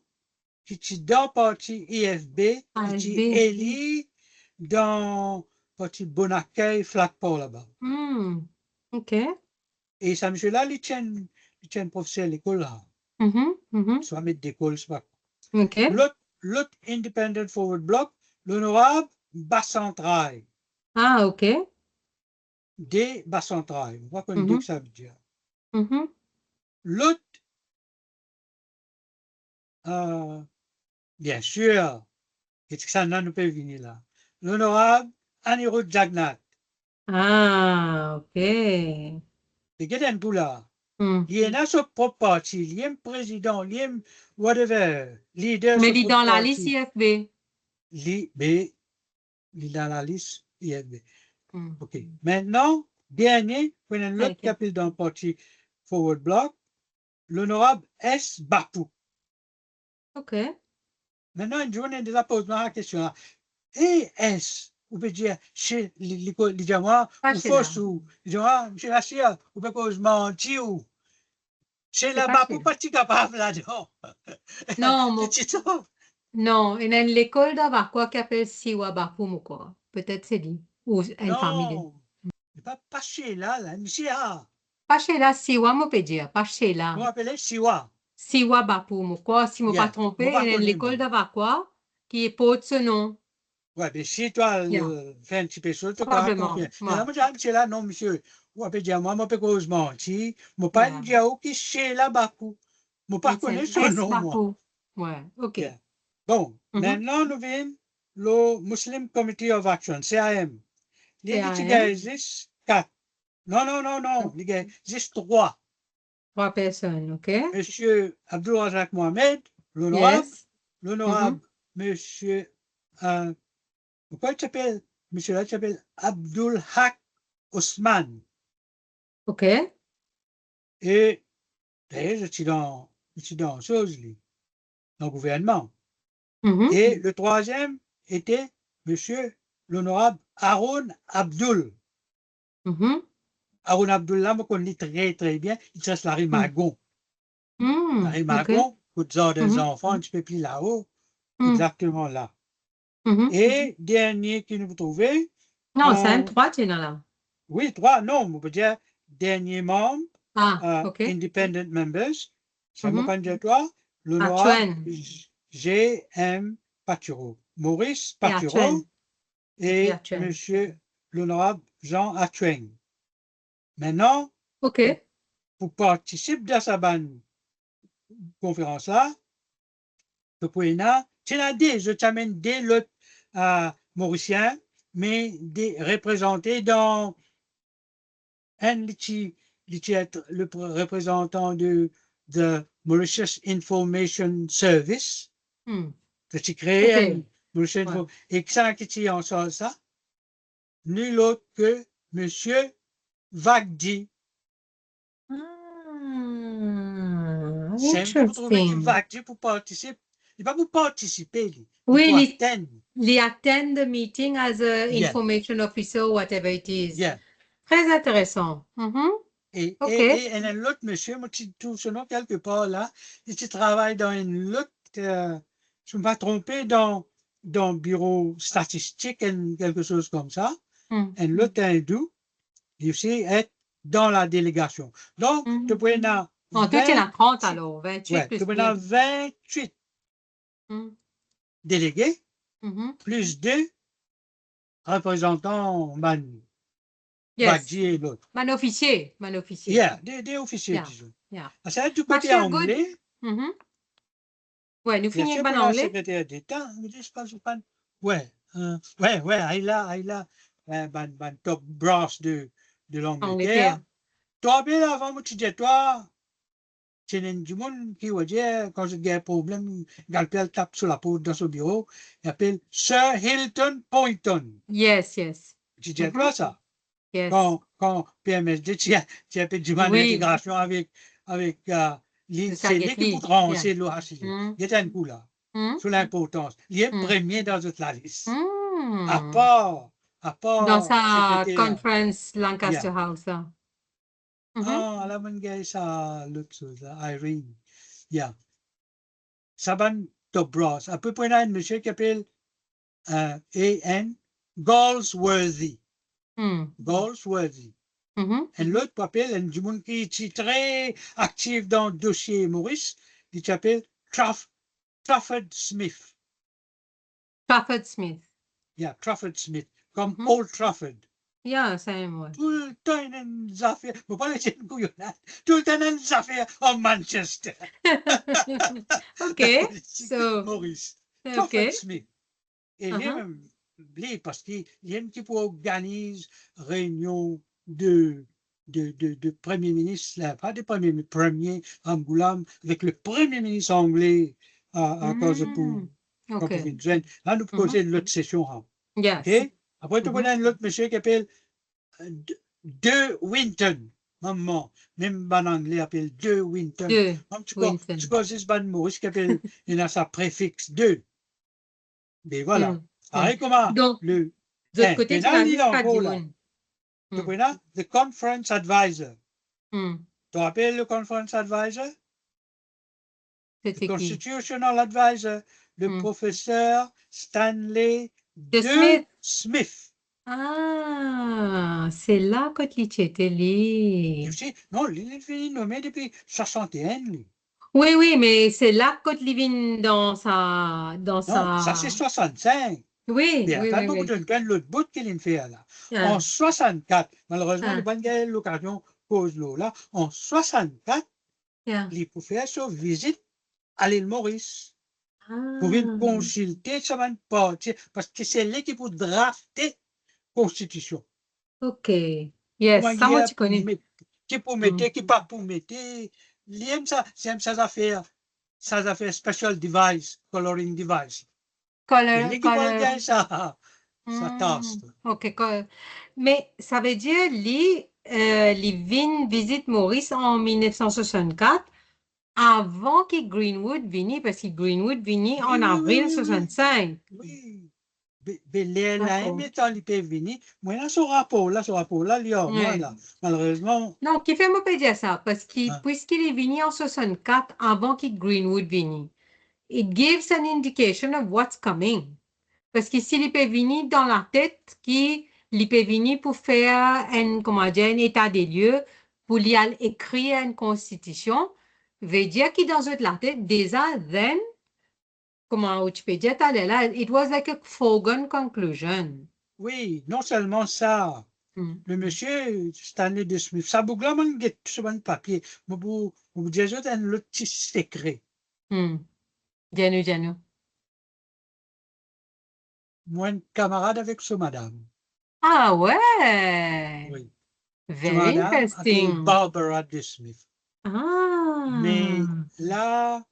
qui est dans le parti IFB, qui AFB. est élu dans le parti Bon Accueil, Flagport là-bas. Hmm. Ok. Et ça, monsieur-là, il tient professeur à l'école là. Mhm, mhm. Soit maître d'école, c'est pas. Ok. L'autre Independent Forward Bloc, l'honorable Bassantraille, Ah, ok. des Bassantraille. On va qu'on dit que Mhm, ça veut dire. mhm. L'autre, euh, bien sûr, qu'est-ce que ça nous peut venir là? L'honorable Anirudh Jagnat. Ah, ok. Et qu'est-ce que là? Hmm. Il y a son propre parti, il y a un président, il y a un whatever, leader de Mais son il est propre dans la liste parti. IFB. Mais il est dans la liste IFB. Hmm. OK. Maintenant, dernier, prenons l'autre Cinquième. capitaine dans le parti Forward Bloc, l'honorable S. Bapou. Ok. Maintenant, une journée déjà pose la question là. Et S, on peut dire, chez les gens, Pas ou chez là. fausse, ou, chez la chia, ou peut cause menti, ou, chez C'est la pas chez Bapou, là. pas si capable là-dedans. Non, Tu tu trouves? non. Il y a l'école d'Abakwa qui appelle Siwa Bapoum, quoi. Peut-être c'est lui. Ou une famille. Non, pas chez là, monsieur A. Pas chez là, Siwa, moi, peut dire. Pas chez Vous là. appelez Siwa. Siwa Bapoum, quoi. Si je ne me pas Yeah. trompé, Moi, il pas y a connu, moi. l'école d'Abakwa qui porte ce nom. Ouais, mais si toi, Yeah. fais un petit peu ça, tu as Probablement. confiance. Mais Ouais. là, moi, j'ai monsieur là, non, monsieur. Vous appelez dire, moi, je peux mentir. Moi, pas Yeah. dire, qui chez là, Bakou. Moi, pas Et c'est connaître son S. nom, moi. Bapoum. Ouais. OK. Yeah. Bon, Mhm. maintenant, nous venons le Muslim Committee of Action, CAM. Les CAM. gars existent 4. Non, non, non, non. Les gars existent 3. 3 personnes. OK. Monsieur Abdul Razak Mohamed, l'honorable, Yes. Mhm. l'honorable monsieur, pourquoi il s'appelle, monsieur là, il s'appelle Abdul Haq Osman. OK. Et d'ailleurs, je suis dans chose, lui, dans le gouvernement. Mhm. Et le troisième était monsieur l'honorable Haroun Abdul. Mhm. Haroun Abdul, là, moi, qu'on lit très, très bien, il cherche Larry Mhm. Magon. Larry OK. Magon, pour des Mhm. enfants un petit peu plus là-haut, Mhm. exactement là. Mhm. Et dernier que nous trouvons, Non, c'est un 3, tu es là. oui, 3, non, on peut dire dernier membre, Ah, OK. independent members, ça me Mhm. pas dire toi, l'honorable Atuen. G.M. Paturo, Maurice Et Paturo Atuen. Écrit et Atuen. monsieur l'honorable Jean Atueng. Maintenant, OK. pour participer à cette conférence-là, je t'amène des l'autre Mauriciens, mais des représentés dans un le représentant de the Mauritius Information Service, Hmm. que tu crées OK. un Mauritius Ouais. Info, et que ça qui tu en sort ça, nul autre que Monsieur Vagdi. Ah, Simple pour trouver qui interesting. Vagdi pour participer. Il va pour participer, il Oui, pour attendre. he attend the meeting as a Yeah, information officer, whatever it is. yeah. Très intéressant. Mhm. Et OK. un autre monsieur, moi, tu trouves son nom quelque part là, et tu travailles dans une autre, je ne me pas tromper, dans le bureau statistique, quelque chose comme ça. Hmm. Un autre hindou, il aussi est dans la délégation. Donc, tu Mhm. peux avoir En tout, il y en a 30 28, alors. 28 ouais, plus tu peux 2. avoir 28 Hmm. délégués, Mhm. plus 2 représentants Yes. Bagdi et l'autre. Man officier. Man officier. Yeah, des officiers, Yeah. disons. Yeah. Ça, du But côté you're good. anglais, Mhm. Ouais, nous bien finissons sûr, avec pour en la anglais. secrétaire d'État, mais je pense pas. Ouais, ouais, il a, top brass de l'Angleterre. Angleterre. Toi, bien avant, moi, tu dis, toi, c'est du monde qui va dire, quand j'ai un problème, Galpel tape sur la porte dans son bureau, il appelle Sir Hilton Poynton. Yes, yes. Tu dis, Mhm. toi, ça. Yes. Quand PMSD, tu as fait du mal Oui. d'intégration avec Le c'est lui qui peut Sagetli. trancher Yeah. l'OHC. Hmm. Il y a un coup là, Hmm. sur l'importance. Il est Hmm. premier dans toute la liste. À Hmm. part, Dans sa secrétaire. conference Lancaster Yeah. House. Là. Mhm. Ah, la bonne gars, ça, l'autre chose, là, Irene. Yeah. Saban Top Brass. À peu près là, un monsieur qui appelle A.N. Galsworthy. Hmm. Galsworthy. Mhm. Et l'autre s'appelle un du monde qui est très actif dans le dossier Maurice, il s'appelle Trafford Smith. Trafford Smith. Yeah, Trafford Smith, comme Mhm. Old Trafford. Yeah, same way. Tout le temps, il y a des affaires. Faut pas laisser une couillonnade. Tout le temps, il y a des affaires en Manchester. La OK. politique So, Maurice. Trafford OK. Smith. Et Uh-huh. lui, parce qu'il y a un qui organise réunion de Premier ministre, là, pas de Premier ministre, premier Angoulême, avec le Premier ministre anglais à cause Mm. pour OK. une jeune. Là, nous Mhm. causer de l'autre session. Hein. Yes. OK? Après, tu Mhm. connais l'autre monsieur qui appelle De Winton. Maman, même en anglais appelle De Winton. De Même tu Winton. causes ban Maurice qui appelle, il a sa préfixe 2. Mais voilà. Mm. Mm. Pareil comment Donc, le de l'autre côté, tu maintenant, m'as il dit est en gros là. Skadioun. Tu Mm. connais the conference advisor. Mm. Tu rappelles le conference advisor? Le C'était qui? constitutional advisor, le Mm. professeur Stanley De De Smith. Smith. Ah, c'est là que tu étais Tu là. sais, non, il est fini nommé depuis 61, lui. Oui, oui, mais c'est là que tu vis dans Non, ça c'est sa. 65. Oui, Mais oui, oui, attends, vous oui. donne bien l'autre bout qu'il fait là. En Ah, 64, malheureusement, le ah, ban gagné l'occasion cause l'eau là. En 64, yeah. il pouvait faire sa visite à l'île Maurice. Pour une Ah, consulter ça va partir parce que c'est lui qui peut drafter constitution. OK. Yes, Comment il ça, y moi, a tu connais. qui pour Mm. mettre, qui pas pour mettre. Il aime ça, c'est ça affaires special device, coloring device. C'est Color, lui qui va color. gagner ça, ça tasse. OK. Mais ça veut dire, les vins visite Maurice en 1964 avant que Greenwood vienne, parce que Greenwood vienne Oui, en oui, oui, avril oui, oui. 65. Oui. Mais là, D'accord. mais tant il peut venir, moi, là, ce rapport-là, il y a moi, Ouais. là. Malheureusement, Non, qui fait moi pas dire ça? Parce que, hein, puisqu'il est venu en 64 avant que Greenwood vienne, it gives an indication of what's coming. Parce que s'il peut venir dans la tête, qu'il peut venir pour faire comment dire, un état des lieux, pour lui écrire une constitution, veut dire que dans la tête, déjà, then, comment tu peux dire, là, it was like a foregone conclusion. oui, non seulement ça, Hmm. le monsieur, Stanley de Smith, ça boucle là, man, get sur un papier, mais vous dire, j'ai un autre petit secret. Hmm. Dianu, dianu. Moi, un camarade avec ce madame. Ah ouais! Oui. Ce Very madame, appelée interesting. Barbara de Smith. Ah, Mais Ah. là,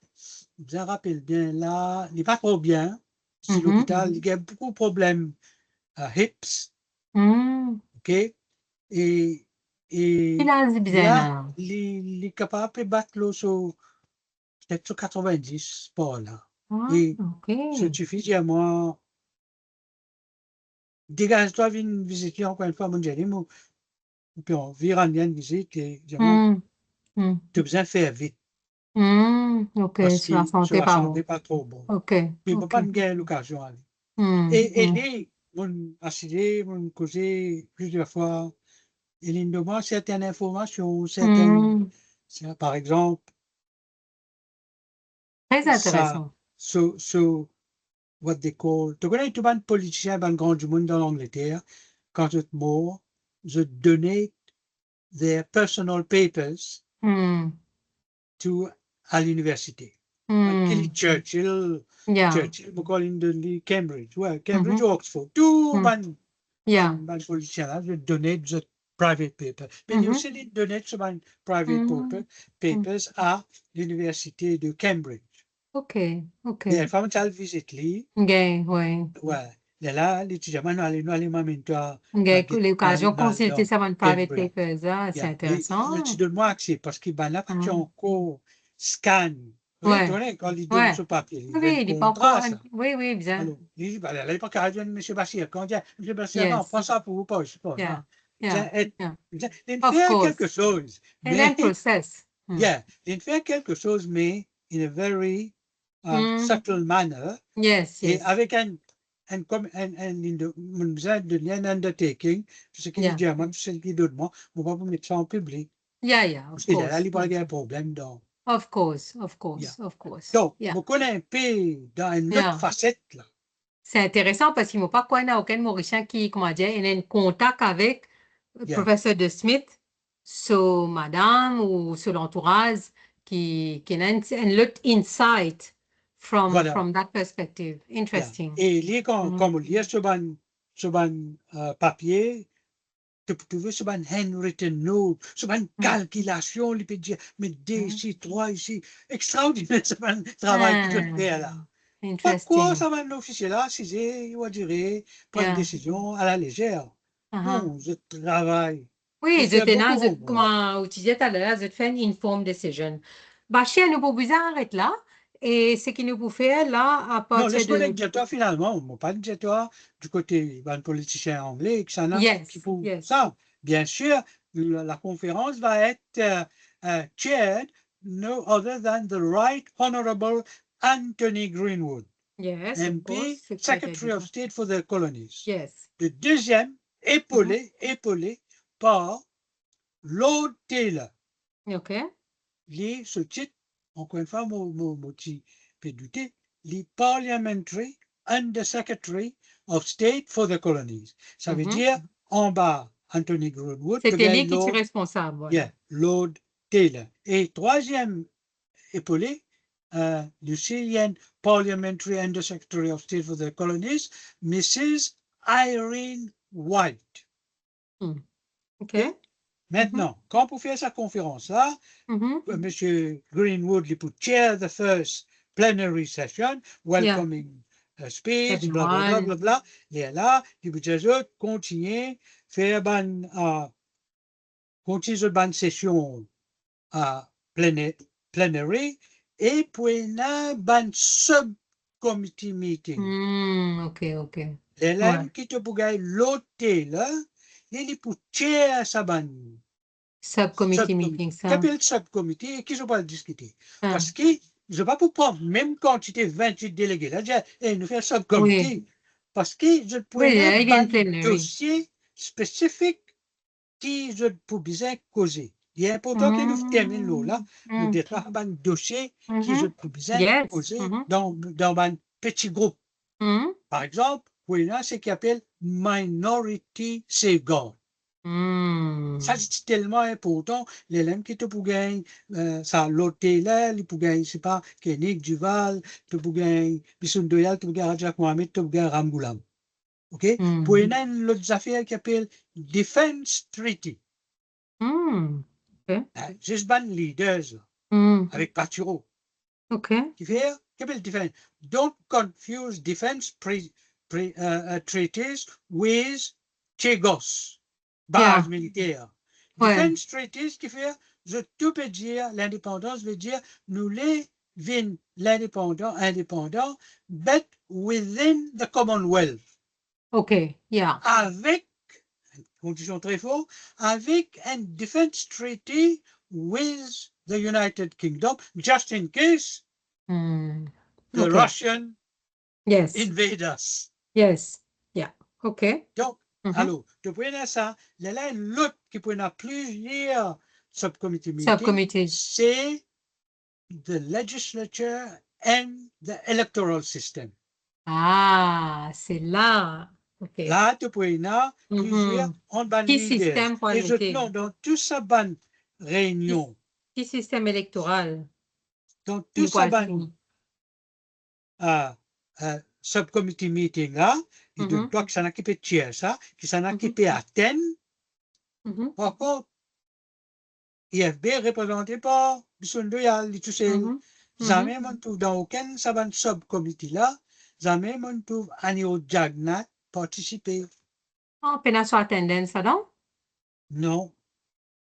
je me rappelle bien, là, il n'est pas trop bien. C'est Mhm. l'hôpital, il y a beaucoup de problèmes hips, Hmm. OK? Et, Il et a dit bien là, là. il est capable de battre l'eau sur peut-être sur 90 par là. Ah, Et ok. ce suffit à moi, dégage-toi, viens visiter encore une fois mon Jérémy, puis on vient une visite et dis-moi, Hmm. Hmm. tu as besoin de faire vite Hmm. Ok, parce sur la que sur santé la pas santé bon. pas trop bon. Ok, Puis il ne peut ok. pas me gagner l'occasion. Aller. Hmm. Et Hmm. lui, mon assis, mon causé plusieurs fois, il nous demande certaines informations, certaines, Hmm. par exemple, Très ça, intéressant. so, what they call, tu connais tout le politicien, le grand du monde dans l'Angleterre, quand tu es mort, je donnais their personal papers Hmm. à l'université. Hmm. Churchill, Yeah. we call him de Cambridge, ouais, Cambridge Mhm. ou Oxford, tout Hmm. Yeah. ban politicien là, je donnais the private paper. Mais il Mhm. aussi il donnait ce ban private Hmm. Hmm. papers à l'université de Cambridge. Ok, ok. Et la femme qui a visité lui, Gay, ouais. ouais, là, l'étudiant, nous allons m'amener à Gay, get l'occasion de consulter dans ça dans private Cambridge. papers, ah, c'est Yeah. Et tu intéressant. donnes-moi accès parce qu'il va là, tu Hmm. encore scan. Oui, tu Ouais, vois, quand il donne ouais. ce papier, il Oui, veut un il n'est pas encore. contrat, ça. Oui, oui, bien. Alors, il dit, bah, là, il n'est pas qu'à dire, M. Bachir. Quand il dit, M. Bachir, non, Yes. prends ça pour vous, pas, je sais pas, Yeah. non. Yeah. Yeah. Il Of fait quelque course. chose, And mais, then process. Hmm. yeah, il fait quelque chose, mais in a very Hmm. subtle manner, Yes, et yes. avec besoin de lien undertaking, ce qu'il Yeah. dit à moi, ce qu'il donne moi, on va vous mettre ça en public. Yeah, yeah, Parce of qu'il là, course. il va y avoir un problème dans. Of course, of Yeah. course, of course. Donc, Yeah. vous connaissez un peu dans une autre Yeah. facette, là. C'est intéressant parce qu'il ne m'a pas quoi aucun Mauricien qui, comment dire, il a un contact avec le Yeah. professeur de Smith, sur madame ou sur l'entourage qui a un lot insight Voilà. from that perspective. Yeah. Interesting. Et lui, Mm. comme lire ce papier, tu peux trouver ce handwritten note, ce Mm. calculation, il peut dire, mais deux Mm. ici, trois ici. Extraordinaire ce travail que tu fais là. Ah, Pas quoi, interesting. ça va un officier là, si il va dire, prendre une Yeah. décision à la légère. Uh-huh. Non, je travaille. Je Oui, je fais tenais, beaucoup au moins. comme tu disais tout à l'heure, je te fais une informed decision. Bachir, nous pouvons arrêter là. Et ce qui nous peut faire là, à Non, partir laisse-moi de... dire toi finalement, on pas dire toi du côté d'un politicien anglais, que ça n'a qui Yes, pour yes. ça. Bien sûr, la conférence va être chaired no other than the Right Honorable Anthony Greenwood, Yes, of course. MP, Secrétaire Secretary of d'État. State for the Colonies. Yes. Le deuxième, Mhm. épaulé par Lord Taylor. OK. Ce titre, encore une fois, mon petit peu douter, les Parliamentary Under Secretary of State for the Colonies. Ça veut Mhm. dire en bas, Anthony Greenwood, puis C'était lui qui est Lord, responsable, voilà. yeah, Lord Taylor. Et troisième épaulé, le Syrian Parliamentary Under Secretary of State for the Colonies, Mrs. Irene White. Mm. OK. Okay? Mhm. Maintenant, quand pour faire sa conférence-là, Mhm. M. Greenwood he put chair the first plenary session, Yeah. welcoming speech, bla bla bla Everyone. bla bla. Et là, il peut déjà continuer faire continuer ban session à plenary et puis une ban subcommittee meeting. Mm, OK, OK. L'élève Ouais. qui te pour l'hôtel là, il peut chair sa ban Subcommittee meeting, subcommittee, ça. qu'appelle subcommittee et qui ne pas discuter. Ah. Parce que je ne vais pas pour prendre même quantité 28 délégués. Là, et nous faire Oui. subcommittee. Parce que je Oui, prenais il y a un une plénière. dossier spécifique qui je peux bien causer. Il est important que nous terminions là, Mm. nous Mm. détruisons un dossier qui je Mhm. peux bien Yes. causer Mhm. dans un petit groupe. Mm. Par exemple, oui, là, c'est ce qu'on appelle Minority Safeguard. Ça, Mm. c'est tellement important. Les lames qui te pour gagner, ça, l'hôtel là, il pour gagner, c'est pas, Kénik, Duval, tu pour gagner, Bissoun Doyal, tu pour gagner Rajak Mohamed, tu pour gagner Ramgoulam. OK? Pour Mm. une l'autre affaire qui appelle Defense Treaty. Mm. OK. Juste ban leaders. avec Paturo. OK. Qui fait, quelle est la différence? Don't confuse defense treaties with Chagos, base Yeah. militaire. Ouais. Defense treaties qui fait, tout peut dire, l'indépendance veut dire, nous les vînes indépendant, but within the Commonwealth. OK. Yeah. Avec, condition très forte, avec un defense treaty with the United Kingdom, just in case the OK. Russian Yes. invade us. Yes. Yeah. OK. Donc, Mhm. alors, depuis ça, il y a l'autre qui peut avoir plusieurs subcommittee meetings, Subcommittees. c'est the legislature and the electoral system. Ah, c'est là. OK. Là, tu peux avoir plusieurs en ban Qui leaders. système pour Et je l'été? non, dans tout ça ban réunion, Qui système électoral? dans tout ça ban subcommittee meeting là, et de toi qui s'en occupe de tiers, ça, qui s'en occupe à Athènes. Par contre, IFB représenté par Bissoundoyal, tout ça. Jamais on trouve dans aucun subcommittee là, jamais on trouve Anio Jagnat participer. Oh, pénation attendance, ça donc? Non.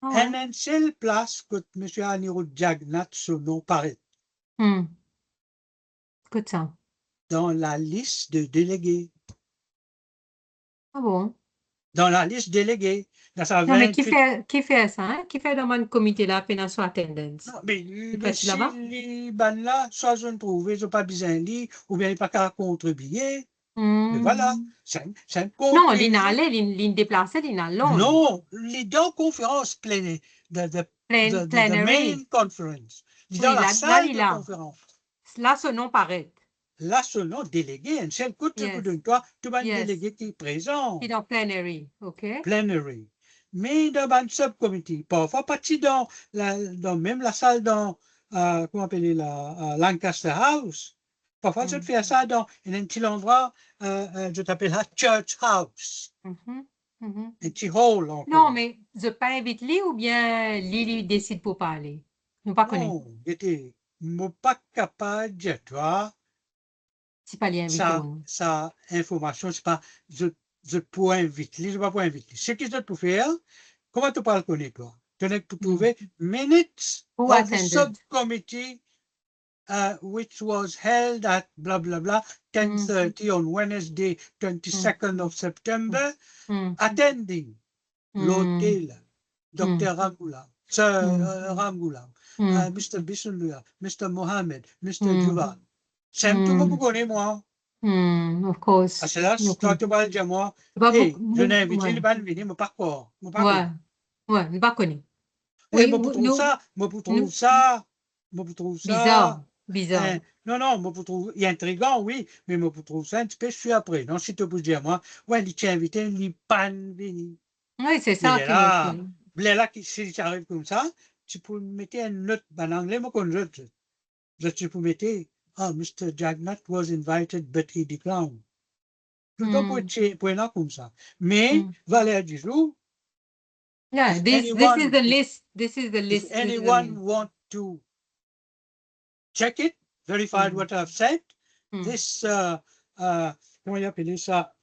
Ah ouais. une seule place que M. Anio Jagnat, son nom paraît. Écoute ça. Dans la liste de délégués. Ah bon? Dans la liste déléguée. Dans sa Non, mais 28... qui fait ça? Hein? Qui fait dans mon comité là, pénation attendance? Non, mais si là-bas? les bandes là, soit je ne trouve, ils n'ont pas besoin de lire, ou bien ils n'ont pas qu'à contribuer. Mais voilà, c'est un Non, l'inallé, l'indéplacé, l'inallon. Non, les deux conférences pleines, the Plenary. main conference, Oui, dans la là, salle de là. conférence. Là, ce nom paraît. Là, ce nom délégué, un seul coup de toi, tu vas délégué qui est présent. Puis dans plenary, OK? Plenary. Mais dans un subcommittee, parfois pas dans même la salle dans, comment appeler la Lancaster House. Parfois, je te fais ça dans un petit endroit, je t'appelle la Church House. Un petit hall encore. Non, mais je pas invite lui ou bien Lily décide pour parler? Je ne pas connais. Non, j'étais pas capable de toi. C'est pas l'invité. Ça, information, c'est pas, je peux inviter, je ne vais pas inviter. Ce que je peux faire, comment tu parles connaître toi? Tu n'as pas trouver minutes of the subcommittee which was held at blah blah blah 10:30 on Wednesday 22nd of September attending l'hôtel Dr. Ramgoulam, Sir Ramgoulam, Mr. Bissounouya, Mr. Mohammed, Mr. Juval. C'est tout le monde connaît moi. Of course. Parce que là, quand tu vas dire moi, hey, je n'ai invité les bandes venir, mais pas quoi. Ouais, je ne pas connais. Oui, moi, pour trouver ça, bizarre. Non, moi, pour trouver, intriguant, oui, mais moi, pour trouver ça un petit peu, je suis après. Non, si tu peux dire, moi, ouais, il t'a invité, il pas venu. Oui, c'est ça qui là, si tu arrives comme ça, tu peux mettre une note, en anglais, moi, quand tu peux mettre, Mr. Jagnat was invited, but he declined. Je dois pour là comme ça. Mais, Valérie Dujou, yeah, this is the list. This is the list. If anyone want to check it, verify what I've said, this, comment il appelle ça?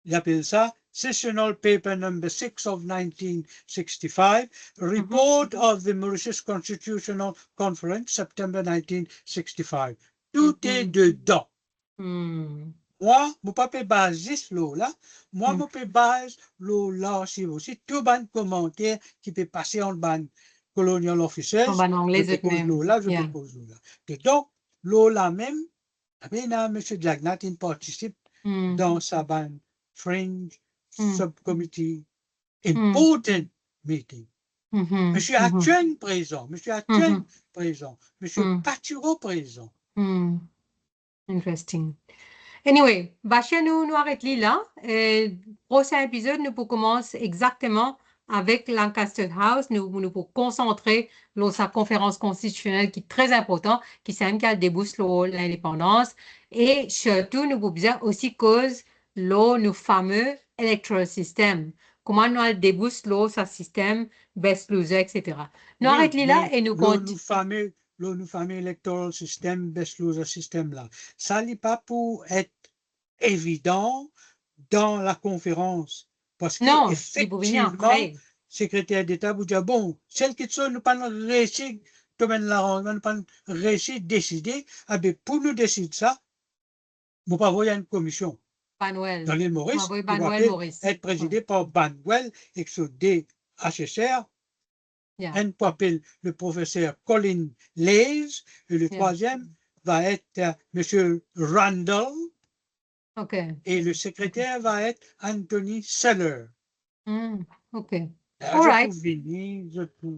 Il appelle ça Sessional Paper Number 6 of 1965, Report of the Mauritius Constitutional Conference, September 1965. Tout est dedans. Moi, mon papier base là. Moi, mon papier base là, c'est aussi tout ban commentaire qui peut passer en ban colonial officers. En ban anglais, je dépose là, je dépose là. Et donc, là même, M. Jagnat, il participe dans sa ban fringe subcommittee important meeting. Monsieur Atchen présent, Monsieur Atchen présent, Monsieur Paturo présent. Interesting. Anyway, Bachia nous arrête là. Prochain épisode, nous pour commencer exactement avec Lancaster House. Nous pour concentrer sur sa conférence constitutionnelle qui est très importante, qui c'est même qu'elle débouche l'indépendance. Et surtout, nous pour bien aussi cause nos fameux electoral system. comment nous allons débooster ce système, best loser, etc. Nous Oui, arrêtons là mais et nous le continuons. fameux electoral system, best loser system là, ça n'est pas pour être évident dans la conférence. Parce que Non, il faut venir effectivement, après. secrétaire d'État vous dit, bon, celle qui sont, nous pas réussi, nous pas réussi décider, ah ben, pour nous décider ça, vous pas envoyer une commission dans Manuel. l'île Ma Maurice, voix qui va Manuel Maurice. être présidée par Banwell et que ce DHSR, Yeah, un s'appelle le professeur Colin Lays, et le yeah. troisième va être Monsieur Randall, OK. et le secrétaire va être Anthony Seller. OK. Alors, All je right. peux venir, je peux